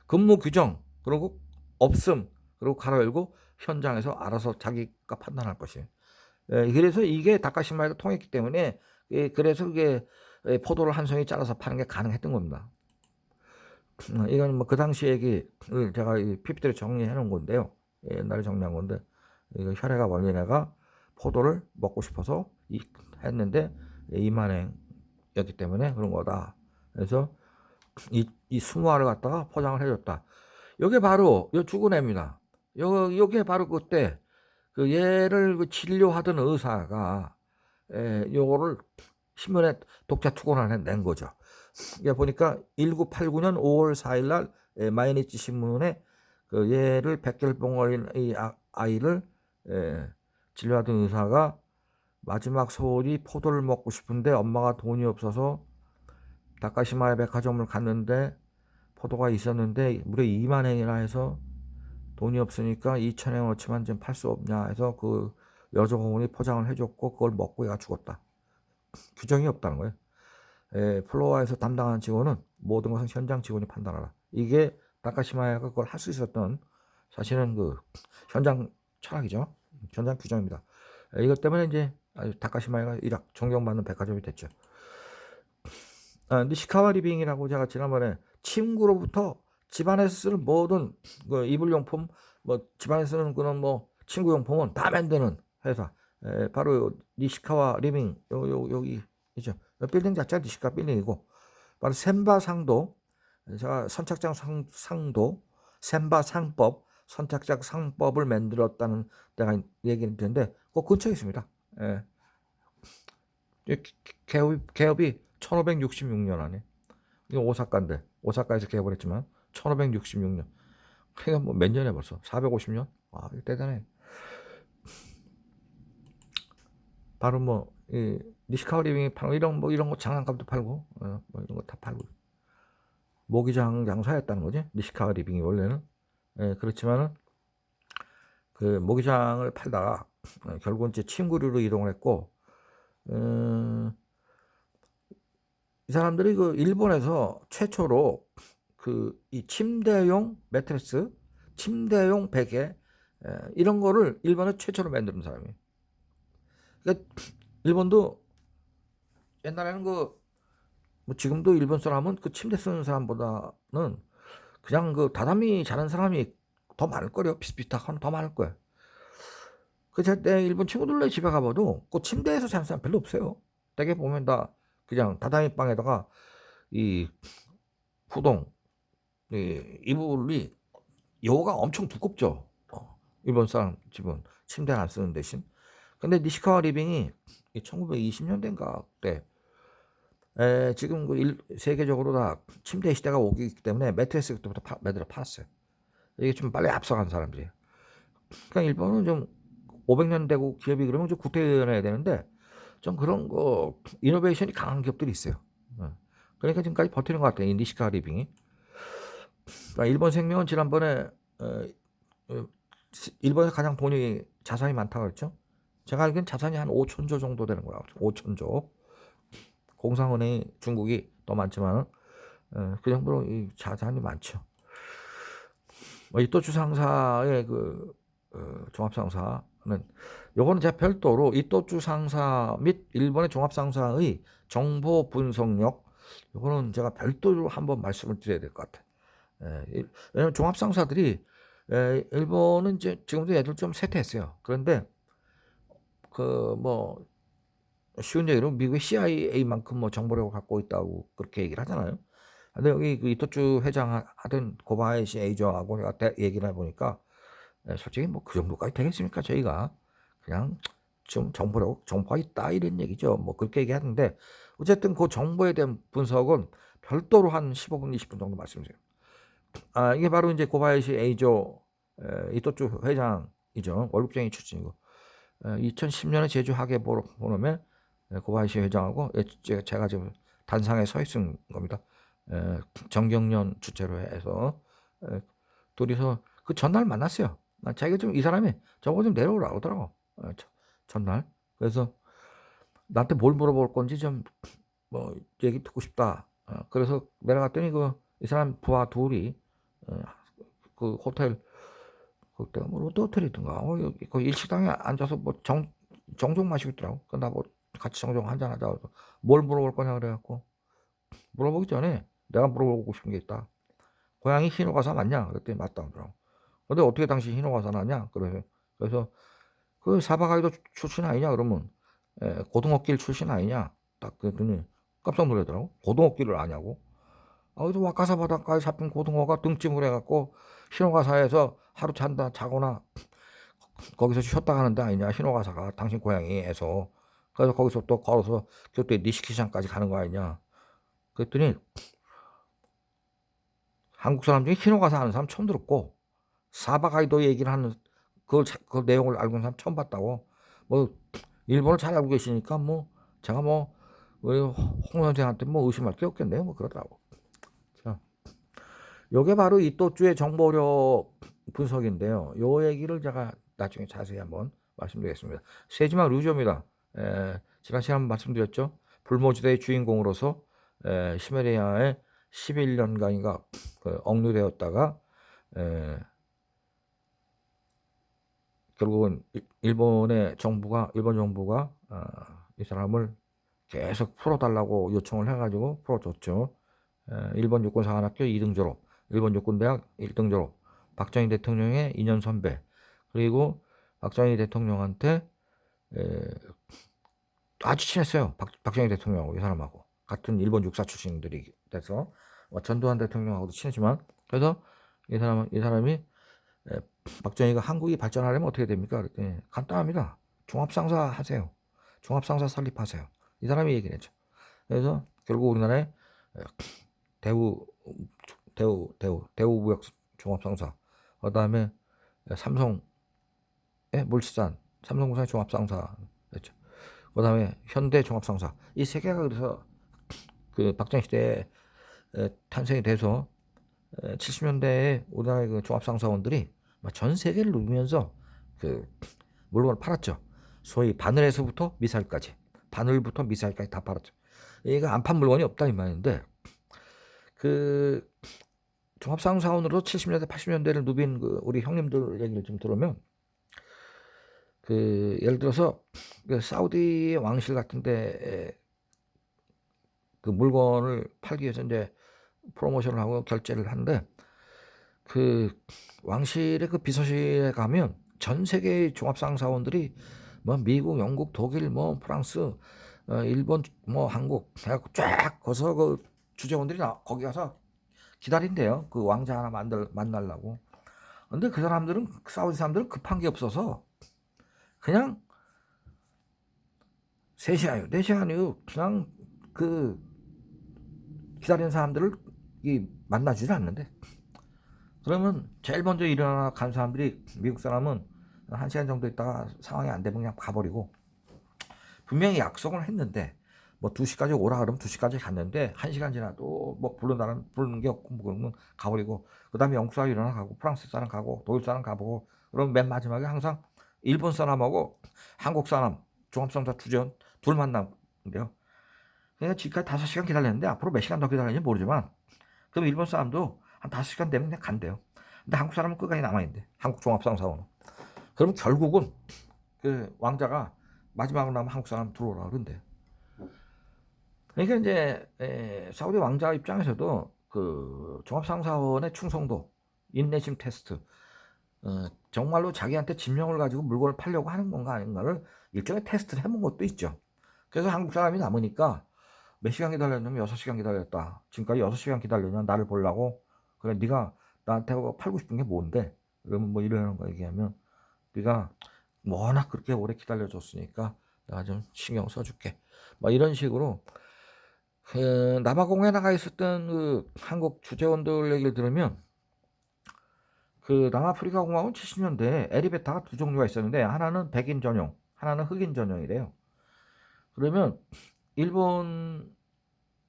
근무 규정 그리고 없음 그리고 가로 열고 현장에서 알아서 자기가 판단할 것이. 그래서 이게 다카시마에도 통했기 때문에 그래서 그게 포도를 한 송이 잘라서 파는 게 가능했던 겁니다. 이건 뭐 그 당시 얘기를 제가 PPT로 정리해 놓은 건데요. 옛날에 정리한 건데 이거 혈액아 원인애가 포도를 먹고 싶어서 했는데 이만행이었기 때문에 그런 거다. 그래서 이 수모화를 갖다가 포장을 해줬다. 요게 바로 요 죽은 애입니다. 요게 바로 그때 그 얘를 그 진료하던 의사가 요거를 신문에 독자 투고를 낸 거죠. 이게 보니까 1989년 5월 4일 날 마이니치 신문에 그 얘를 백혈병 걸린 이 아이를 진료하던 의사가 마지막 소원이 포도를 먹고 싶은데 엄마가 돈이 없어서 다카시마의 백화점을 갔는데 포도가 있었는데 무려 2만 엔이나 해서 돈이 없으니까 2,000엔어치만 좀 팔 수 없냐 해서 그 여종원이 포장을 해줬고 그걸 먹고 얘가 죽었다. 규정이 없다는 거예요. 플로어에서 담당하는 직원은 모든 것은 현장 직원이 판단하라. 이게 다카시마야가 그걸 할 수 있었던 사실은 그 현장 철학이죠. 현장 규정입니다. 이것 때문에 이제 다카시마야가 일학 존경받는 백화점이 됐죠. 니시카와 리빙이라고 제가 지난번에 친구로부터 집안에서 쓰는 모든 그 이불용품, 뭐 집안에서 쓰는 그런 뭐 친구용품은 다 만드는 회사. 바로 니시카와 리빙 여기 있죠. 빌딩 자체가 니시카 빌딩이고 바로 셈바상도 제가 선착장 상도 셈바상법 선착장 상법을 만들었다는 내가 얘기를 드렸는데 그 근처에 있습니다. 개업이 1566년 안에 이거 오사카인데 오사카에서 개업을 했지만 1566년 그러니까 뭐 몇 년에 벌써 450년 와 대단해. 바로 뭐 이 니시카와 리빙이 팔고 이런 거 장난감도 팔고 뭐 이런 거 다 팔고 모기장 장사였다는 거지. 니시카와 리빙이 원래는. 그렇지만은 그 모기장을 팔다가 결국은 이제 침구류로 이동을 했고, 이 사람들이 그 일본에서 최초로 그 이 침대용 매트리스, 침대용 베개, 이런 거를 일본에 최초로 만드는 사람이에요. 그러니까 일본도 옛날에는 뭐 지금도 일본 사람은 그 침대 쓰는 사람보다는 그냥 그 다다미 자는 사람이 더 많을 거예요. 비슷비슷하고 더 많을 거예요. 그래서 내 일본 친구들네 집에 가봐도 그 침대에서 자는 사람 별로 없어요. 되게 보면 다 그냥 다다미 방에다가 이 후동, 이 이불이 요가 엄청 두껍죠. 일본 사람 집은 침대를 안 쓰는 대신. 근데 니시카와 리빙이 1920년대인가 때 지금 세계적으로 다 침대 시대가 오기 때문에 매트리스 그때부터 매들어 팔았어요. 이게 좀 빨리 앞서간 사람들이에요. 그러니까 일본은 좀 500년 되고 기업이 그러면 좀 구태여야 되는데 좀 그런 거 이노베이션이 강한 기업들이 있어요. 그러니까 지금까지 버티는 것 같아요. 이 니시카 리빙이. 그러니까 일본 생명은 지난번에 일본에서 가장 자산이 많다고 그랬죠. 제가 알기로는 자산이 한 5천조 정도 되는 거라고. 5천조. 공상은행이 중국이 더 많지만 그 정도로 이 자산이 많죠. 이토츠 상사의 종합상사는 요거는 제가 별도로 이토츠 상사 및 일본의 종합상사의 정보 분석력 요거는 제가 별도로 한번 말씀을 드려야 될 것 같아요. 왜냐면 종합상사들이 일본은 이제 지금도 애들 좀 쇠퇴했어요. 그런데 뭐 쉬운 얘기로 미국의 CIA만큼 뭐 정보력을 갖고 있다고 그렇게 얘기를 하잖아요. 근데 여기 그 이토츠 회장 하던 고바야시 에이저하고 제가 얘기를 해보니까 솔직히 뭐 그 정도까지 되겠습니까? 저희가 그냥 좀 정보가 있다 이런 얘기죠. 뭐 그렇게 얘기하는데 어쨌든 그 정보에 대한 분석은 별도로 한 15분, 20분 정도 말씀드려요. 이게 바로 이제 고바야시 에이저 이토츠 회장이죠. 월급쟁이 출신이고 2010년에 제주 하계보험에 고바야시 회장하고 제가 지금 단상에 서 있은 겁니다. 정경련 주최로 해서 둘이서 그 전날 만났어요. 자기가 좀 이 사람이 저거 좀 내려오라고 하더라고. 전날. 그래서 나한테 뭘 물어볼 건지 좀 뭐 얘기 듣고 싶다. 그래서 내려갔더니 이 사람 부하 둘이 그 호텔 그때가 뭐 롯데 호텔이든가 여기 그 일식당에 앉아서 뭐 정종 마시고 있더라고. 나 뭐 같이 정종 한잔 하자. 뭘 물어볼 거냐 그래갖고 물어보기 전에 내가 물어보고 싶은 게 있다. 고향이 히노가사 맞냐? 그랬더니 맞다 그러더라고. 근데 어떻게 당신 히노가사 나냐? 그래서 그 사바가이도 출신 아니냐? 그러면 고등어길 출신 아니냐? 딱 그랬더니 깜짝 놀라더라고. 고등어길을 아냐고? 그래서 와카사 바닷가에 잡힌 고등어가 등짐을 해갖고 히노가사에서 하루 자거나 거기서 쉬었다 가는 데 아니냐? 히노가사가 당신 고향이에서. 그래서 거기서 또 걸어서 교토의 니시키시장까지 가는 거 아니냐? 그랬더니 한국 사람 중에 히노가사 하는 사람 처음 들었고 사바가이도 얘기를 하는 그 내용을 알고 있는 사람 처음 봤다고. 뭐 일본을 잘 알고 계시니까 뭐 제가 뭐 우리 홍 선생한테 뭐 의심할 게 없겠네요. 뭐 그러더라고. 자, 요게 바로 이또쭈의 정보력 분석인데요. 요 얘기를 제가 나중에 자세히 한번 말씀드리겠습니다. 세지마 류조입니다. 지난 시간 말씀드렸죠. 불모지대의 주인공으로서 시베리아에 11년간인가 억류되었다가 결국은 일본 정부가 이 사람을 계속 풀어달라고 요청을 해가지고 풀어줬죠. 일본 육군사관학교 2등 졸업, 일본 육군대학 1등 졸업, 박정희 대통령의 2년 선배, 그리고 박정희 대통령한테 아주 친했어요. 박정희 대통령하고 이 사람하고 같은 일본 육사 출신들이 돼서 전두환 대통령하고도 친했지만 그래서 이 사람이 박정희가 한국이 발전하려면 어떻게 됩니까? 그랬더니 간단합니다. 종합상사 하세요. 종합상사 설립하세요. 이 사람이 얘기를 했죠. 그래서 결국 우리나라에 대우무역 종합상사, 그 다음에 삼성의 물산, 삼성물산의 종합상사 했죠. 그 다음에 현대 종합상사. 이 세 개가 그래서 그 박정희 시대에 탄생이 돼서 70년대에 우리나라의 그 종합상사원들이 전 세계를 누비면서 그 물건을 팔았죠. 소위 바늘에서부터 미사일까지, 바늘부터 미사일까지 다 팔았죠. 얘가 안 판 물건이 없다 이 말인데, 그 종합상사원으로 70년대, 80년대를 누빈 그 우리 형님들 얘기를 좀 들으면, 그 예를 들어서 그 사우디 왕실 같은데 그 물건을 팔기 위해서 이제 프로모션을 하고 결제를 하는데, 그 왕실의 그 비서실에 가면 전 세계의 종합상사원들이 뭐 미국, 영국, 독일, 뭐 프랑스, 일본, 뭐 한국 해갖고 쫙 거서 그 주재원들이 거기 가서 기다린대요. 그 왕자 하나 만나려고. 근데 그 사람들은, 그 사우디 사람들은 급한 게 없어서 그냥 3시간이요, 4시간이요, 그냥 그 기다리는 사람들을 만나주질 않는데, 그러면 제일 먼저 일어나 간 사람들이, 미국 사람은 1시간 정도 있다가 상황이 안 되면 그냥 가버리고, 분명히 약속을 했는데 뭐 2시까지 오라 그러면 2시까지 갔는데 1시간 지나도 뭐 부르는 게 없고 뭐 그러면 가버리고, 그 다음에 영국 사람 일어나 가고, 프랑스 사람 가고, 독일 사람 가보고, 그러면 맨 마지막에 항상 일본 사람하고 한국 사람 종합상사 주재원 둘 만나는데요. 그러니까 지금까지 5시간 기다렸는데 앞으로 몇 시간 더 기다리는지 모르지만, 그럼 일본 사람도 한 5시간 되면 그냥 간대요. 근데 한국 사람은 끝까지 남아있는데, 한국 종합상사원은. 그럼 결국은 그 왕자가 마지막으로 남은 한국 사람 들어오라 그런대요. 그러니까 이제 사우디 왕자 입장에서도 그 종합상사원의 충성도, 인내심 테스트, 정말로 자기한테 지명을 가지고 물건을 팔려고 하는 건가 아닌가를 일종의 테스트를 해본 것도 있죠. 그래서 한국 사람이 남으니까 몇 시간 기다렸냐면 6시간 기다렸다. 지금까지 6시간 기다렸냐, 나를 보려고. 그래, 네가 나한테 팔고 싶은 게 뭔데? 그러면 뭐 이러는 거 얘기하면, 네가 워낙 그렇게 오래 기다려줬으니까 내가 좀 신경 써줄게. 뭐 이런 식으로 그 남아공에 나가 있었던 그 한국 주재원들 얘기를 들으면, 그 남아프리카 공화국은 70년대에 엘리베이터가 2종류가 있었는데, 하나는 백인 전용, 하나는 흑인 전용이래요. 그러면 일본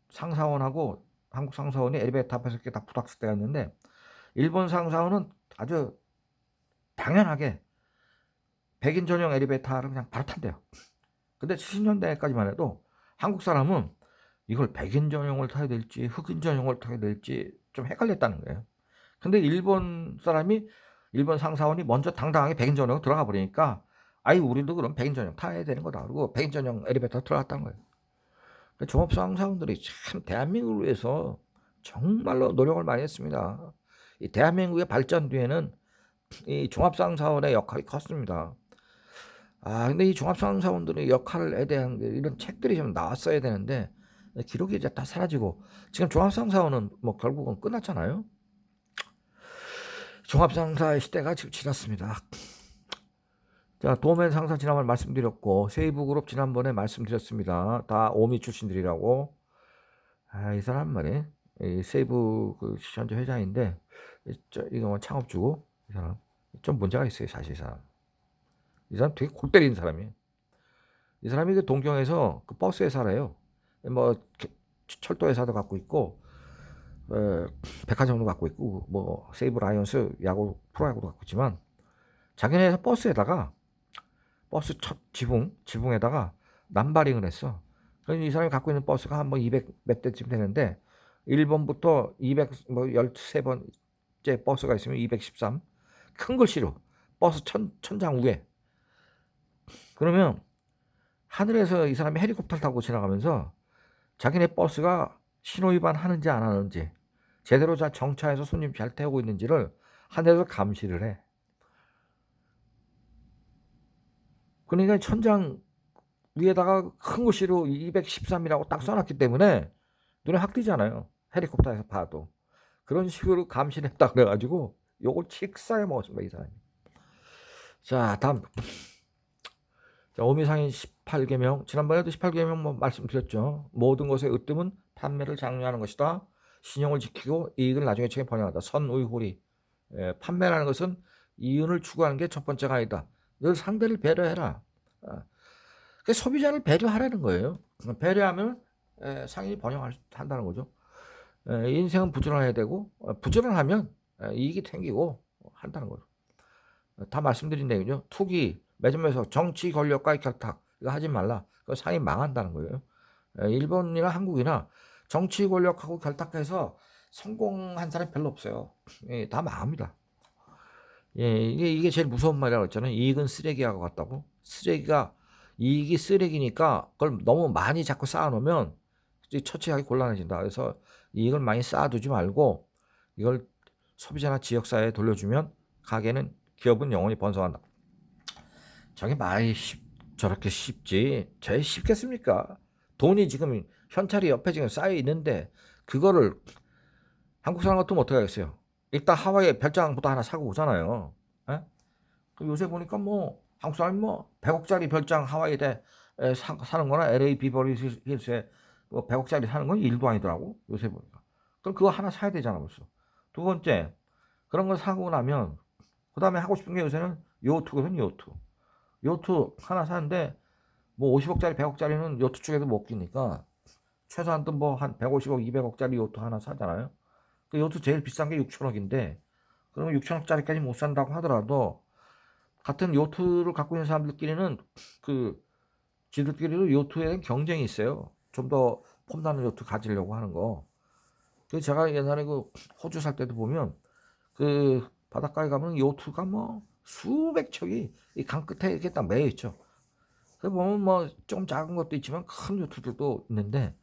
상사원하고 한국 상사원이 엘리베이터 앞에서 이렇게 다 부닥칠 때가 있는데, 일본 상사원은 아주 당연하게 백인 전용 엘리베이터를 그냥 바로 탄대요. 근데 70년대까지만 해도 한국 사람은 이걸 백인 전용을 타야 될지 흑인 전용을 타야 될지 좀 헷갈렸다는 거예요. 근데 일본 상사원이 먼저 당당하게 백인 전용으로 들어가 버리니까, 아이 우리도 그럼 백인 전용 타야 되는 거다, 그러고 백인 전용 엘리베이터 들어갔다는 거예요. 그러니까 종합상사원들이 참 대한민국을 위해서 정말로 노력을 많이 했습니다. 이 대한민국의 발전 뒤에는 이 종합상사원의 역할이 컸습니다. 근데 이 종합상사원들의 역할에 대한 이런 책들이 좀 나왔어야 되는데, 기록이 이제 다 사라지고, 지금 종합상사원은 뭐 결국은 끝났잖아요. 종합상사의 시대가 지금 지났습니다. 자, 도맨 상사 지난번에 말씀드렸고, 세이브그룹 지난번에 말씀드렸습니다. 다 오미 출신들이라고. 이 사람 말이에요. 이 세이브 그 현재 회장인데, 이거 창업주고, 이 사람 좀 문제가 있어요, 사실. 이 사람 되게 골 때리는 사람이에요. 이 사람이 그 동경에서 그 버스 회사래요. 뭐 철도 회사도 갖고 있고, 백화점도 갖고 있고, 뭐 세이브 라이온스 야구 프로야구도 갖고 있지만, 자기네 회사 버스 첫 지붕에다가 남바링을 했어. 그래서 이 사람이 갖고 있는 버스가 한 뭐 200 몇 대쯤 되는데, 1번부터 200 뭐 13번째 버스가 있으면 213, 큰 글씨로 버스 천장 위에. 그러면 하늘에서 이 사람이 헬리콥터를 타고 지나가면서 자기네 버스가 신호위반 하는지 안 하는지, 제대로 잘 정차해서 손님 잘 태우고 있는지를 하늘에서 감시를 해. 그러니까 천장 위에다가 큰 글씨로 213이라고 딱 써놨기 때문에 눈에 확 띄잖아요, 헬리콥터에서 봐도. 그런 식으로 감시를 했다 그래가지고 요걸 칙싸게 먹었습니다, 이 사람이. 자, 다음. 자, 오미상인 18계명. 지난번에도 18계명 뭐 말씀드렸죠. 모든 것의 으뜸은 판매를 장려하는 것이다. 신용을 지키고 이익을 나중에 책에 번영하다. 선의홀이. 판매라는 것은 이윤을 추구하는 게 첫 번째가 아니다. 늘 상대를 배려해라. 소비자를 배려하라는 거예요. 배려하면 상인이 번영한다는 거죠. 인생은 부지런해야 되고 부지런하면 이익이 생기고 한다는 거죠. 다 말씀드린 내용이죠. 투기, 매점에서 정치 권력과의 결탁 이거 하지 말라. 그 상이 망한다는 거예요. 일본이나 한국이나 정치 권력하고 결탁해서 성공한 사람이 별로 없어요. 다 망합니다. 이게 제일 무서운 말이라고 했잖아요. 이익은 쓰레기하고 같다고. 이익이 쓰레기니까 그걸 너무 많이 자꾸 쌓아놓으면 처치하기 곤란해진다. 그래서 이익을 많이 쌓아두지 말고 이걸 소비자나 지역사회에 돌려주면 가게는 기업은 영원히 번성한다. 저게 저렇게 쉽지. 제일 쉽겠습니까? 돈이 지금 현찰이 옆에 지금 쌓여 있는데 그거를 한국 사람 같으면 어떻게 하겠어요? 일단 하와이에 별장부터 하나 사고 오잖아요. 예? 요새 보니까 뭐 한국 사람이 뭐 100억짜리 별장 하와이에 사는 거나 LA 비버리 힐스에 뭐 100억짜리 사는 건 일도 아니더라고. 요새 보니까. 그럼 그거 하나 사야 되잖아 벌써. 두 번째 그런 거 사고 나면 그 다음에 하고 싶은 게 요새는 요트거든. 요트 하나 사는데 뭐 50억짜리 100억짜리는 요트 쪽에도 못 끼니까 최소한 또 뭐 한 150억 200억짜리 요트 하나 사잖아요. 그 요트 제일 비싼 게 6천억인데 그러면 6천억짜리까지 못 산다고 하더라도 같은 요트를 갖고 있는 사람들끼리는 지들끼리도 요트에 대한 경쟁이 있어요. 좀 더 폼나는 요트 가지려고 하는 거. 그래서 제가 옛날에 호주 살 때도 보면 바닷가에 가면 요트가 뭐 수백 척이 이 강 끝에 이렇게 딱 매여 있죠. 그 보면 뭐 좀 작은 것도 있지만 큰 요트들도 있는데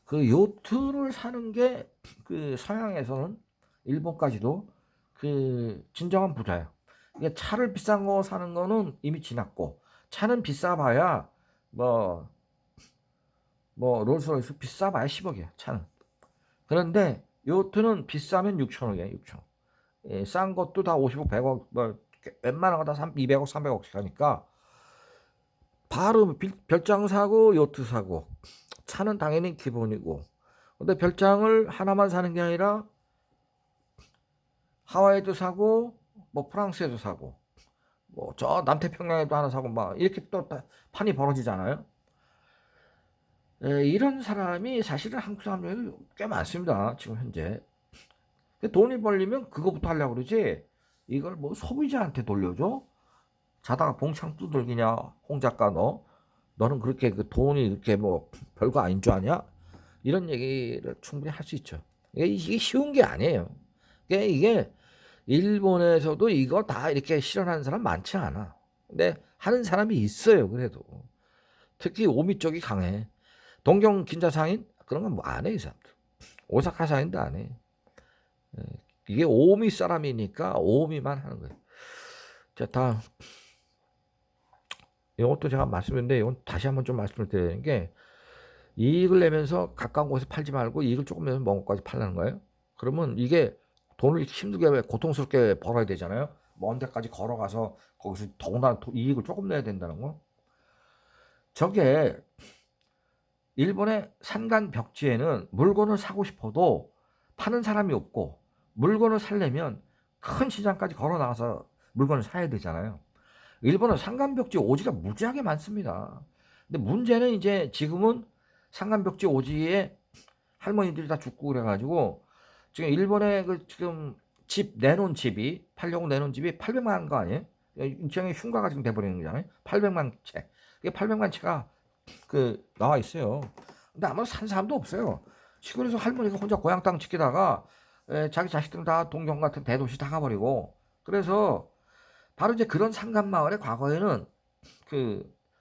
그 요트를 사는 게 서양에서는 일본까지도 진정한 부자예요. 이게 차를 비싼 거 사는 거는 이미 지났고 차는 비싸봐야 뭐 롤스로이스 비싸봐야 10억이야 차는. 그런데 요트는 비싸면 6천억이야 6천억. 싼 것도 다 50억 100억 뭐 웬만한 거 다 200억 300억씩 하니까 바로 별장 사고 요트 사고 차는 당연히 기본이고 근데 별장을 하나만 사는 게 아니라 하와이도 사고 뭐 프랑스에도 사고 뭐 저 남태평양에도 하나 사고 막 이렇게 또 판이 벌어지잖아요. 이런 사람이 사실은 한국 사람들도 꽤 많습니다. 지금 현재 돈이 벌리면 그거부터 하려고 그러지 이걸 뭐 소비자한테 돌려줘? 자다가 봉창 두들기냐 홍 작가 너는 그렇게 돈이 이렇게 뭐 별거 아닌 줄 아냐? 이런 얘기를 충분히 할 수 있죠. 이게 쉬운 게 아니에요. 이게 일본에서도 이거 다 이렇게 실현하는 사람 많지 않아. 근데 하는 사람이 있어요. 그래도 특히 오미 쪽이 강해. 동경 긴자 상인 그런 건 뭐 안 해 이 사람들. 오사카 상인도 안 해. 이게 오미 사람이니까 오미만 하는 거예요. 자 다음 이것도 제가 말씀드렸는데 이건 다시 한번 좀 말씀을 드리는 게 이익을 내면서 가까운 곳에 팔지 말고 이익을 조금 내면 먼 곳까지 팔라는 거예요. 그러면 이게 돈을 힘들게 고통스럽게 벌어야 되잖아요. 먼 데까지 걸어가서 거기서 더군다나 이익을 조금 내야 된다는 거. 저게 일본의 산간 벽지에는 물건을 사고 싶어도 파는 사람이 없고 물건을 살려면 큰 시장까지 걸어 나가서 물건을 사야 되잖아요. 일본은 산간벽지 오지가 무지하게 많습니다. 근데 문제는 이제 지금은 산간벽지 오지에 할머니들이 다 죽고 그래가지고 지금 일본에 지금 내놓은 집이 팔려고 내놓은 집이 800만 거 아니에요? 일종의 흉가가 지금 돼버리는 거잖아요. 800만 채. 이게 800만 채가 나와 있어요. 근데 아무 산 사람도 없어요. 시골에서 할머니가 혼자 고향 땅 지키다가 자기 자식들은 다 동경 같은 대도시 다 가버리고 그래서 바로 이제 그런 상간마을에 과거에는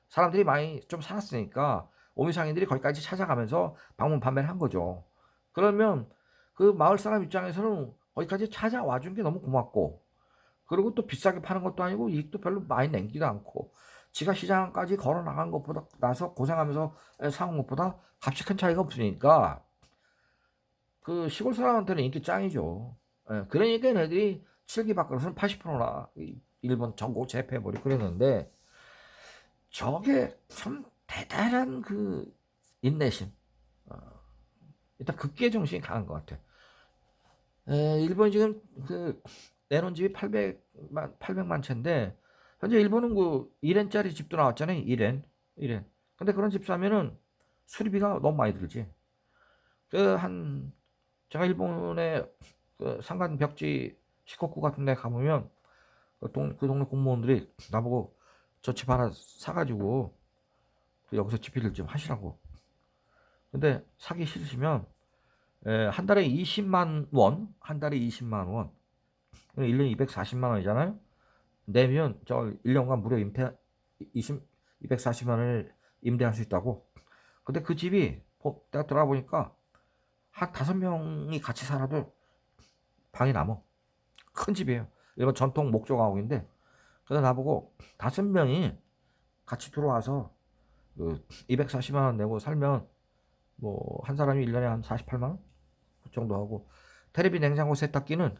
사람들이 많이 좀 살았으니까 오미상인들이 거기까지 찾아가면서 방문 판매를 한 거죠. 그러면 마을 사람 입장에서는 거기까지 찾아와 준 게 너무 고맙고 그리고 또 비싸게 파는 것도 아니고 이익도 별로 많이 내기도 않고 지가 시장까지 걸어 나간 것보다 나서 고생하면서 사온 것보다 값이 큰 차이가 없으니까 시골 사람한테는 인기 짱이죠. 그러니까 얘네들이 칠기 밖으로는 80%나 일본 전국 제패해버리고 그랬는데 저게 참 대단한 인내심. 일단 극기의 정신이 강한 것 같아. 일본이 지금 내놓은 집이 800만 채인데 현재 일본은 1엔짜리 집도 나왔잖아요. 1엔. 근데 그런 집 사면은 수리비가 너무 많이 들지. 한 제가 일본의 그 산간 벽지 시코쿠 같은 데 가보면 그 동네 공무원들이 나보고 저 집 하나 사가지고 여기서 집필을 좀 하시라고. 근데 사기 싫으시면 한 달에 20만 원, 한 달에 20만 원, 1년에 240만 원이잖아요. 내면 저 1년간 무료 임대 240만 원을 임대할 수 있다고. 근데 그 집이 내가 들어가 보니까 한 5명이 같이 살아도 방이 남어. 큰 집이에요. 일본 전통 목조 가옥인데. 그래서 나보고 5명이 같이 들어와서 그 240만 원 내고 살면 뭐 한 사람이 1년에 한 48만 원 그 정도 하고, 테레비, 냉장고, 세탁기는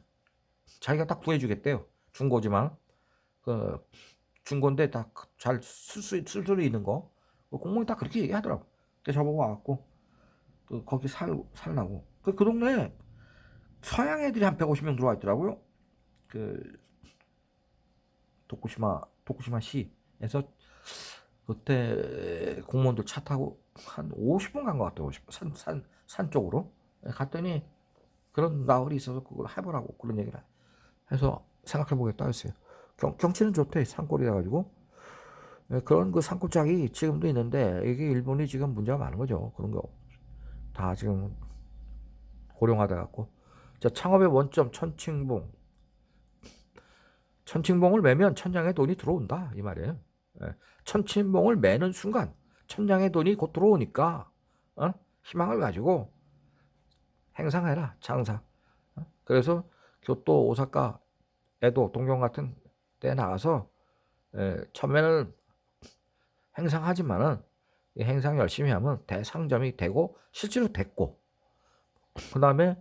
자기가 딱 구해주겠대요. 중고지만 그 중고인데 다 잘 쓸 수 있는 거. 공무원이 딱 그렇게 얘기하더라고. 그래서 저보고 와갖고 거기 살라고. 그 동네에 서양 애들이 한 150명 들어와 있더라고요. 그 도쿠시마 시에서 그때 공무원들 차 타고 한 50분 간 것 같아요. 50분. 산 쪽으로 갔더니 그런 마을이 있어서 그걸 해보라고 그런 얘기를 해서 생각해보겠다 했어요. 경치는 좋대. 산골이라 가지고. 그런 그 산골짜기 지금도 있는데 이게 일본이 지금 문제가 많은 거죠. 그런 거 다 지금 고령화돼 갖고. 자, 창업의 원점 천칭봉. 천칭봉을 매면 천냥의 돈이 들어온다 이 말이에요. 천칭봉을 매는 순간 천냥의 돈이 곧 들어오니까 희망을 가지고 행상해라, 장사. 그래서 교토, 오사카, 에도, 동경 같은 데 나가서 처음에는 행상하지만은 이 행상 열심히 하면 대상점이 되고 실제로 됐고, 그 다음에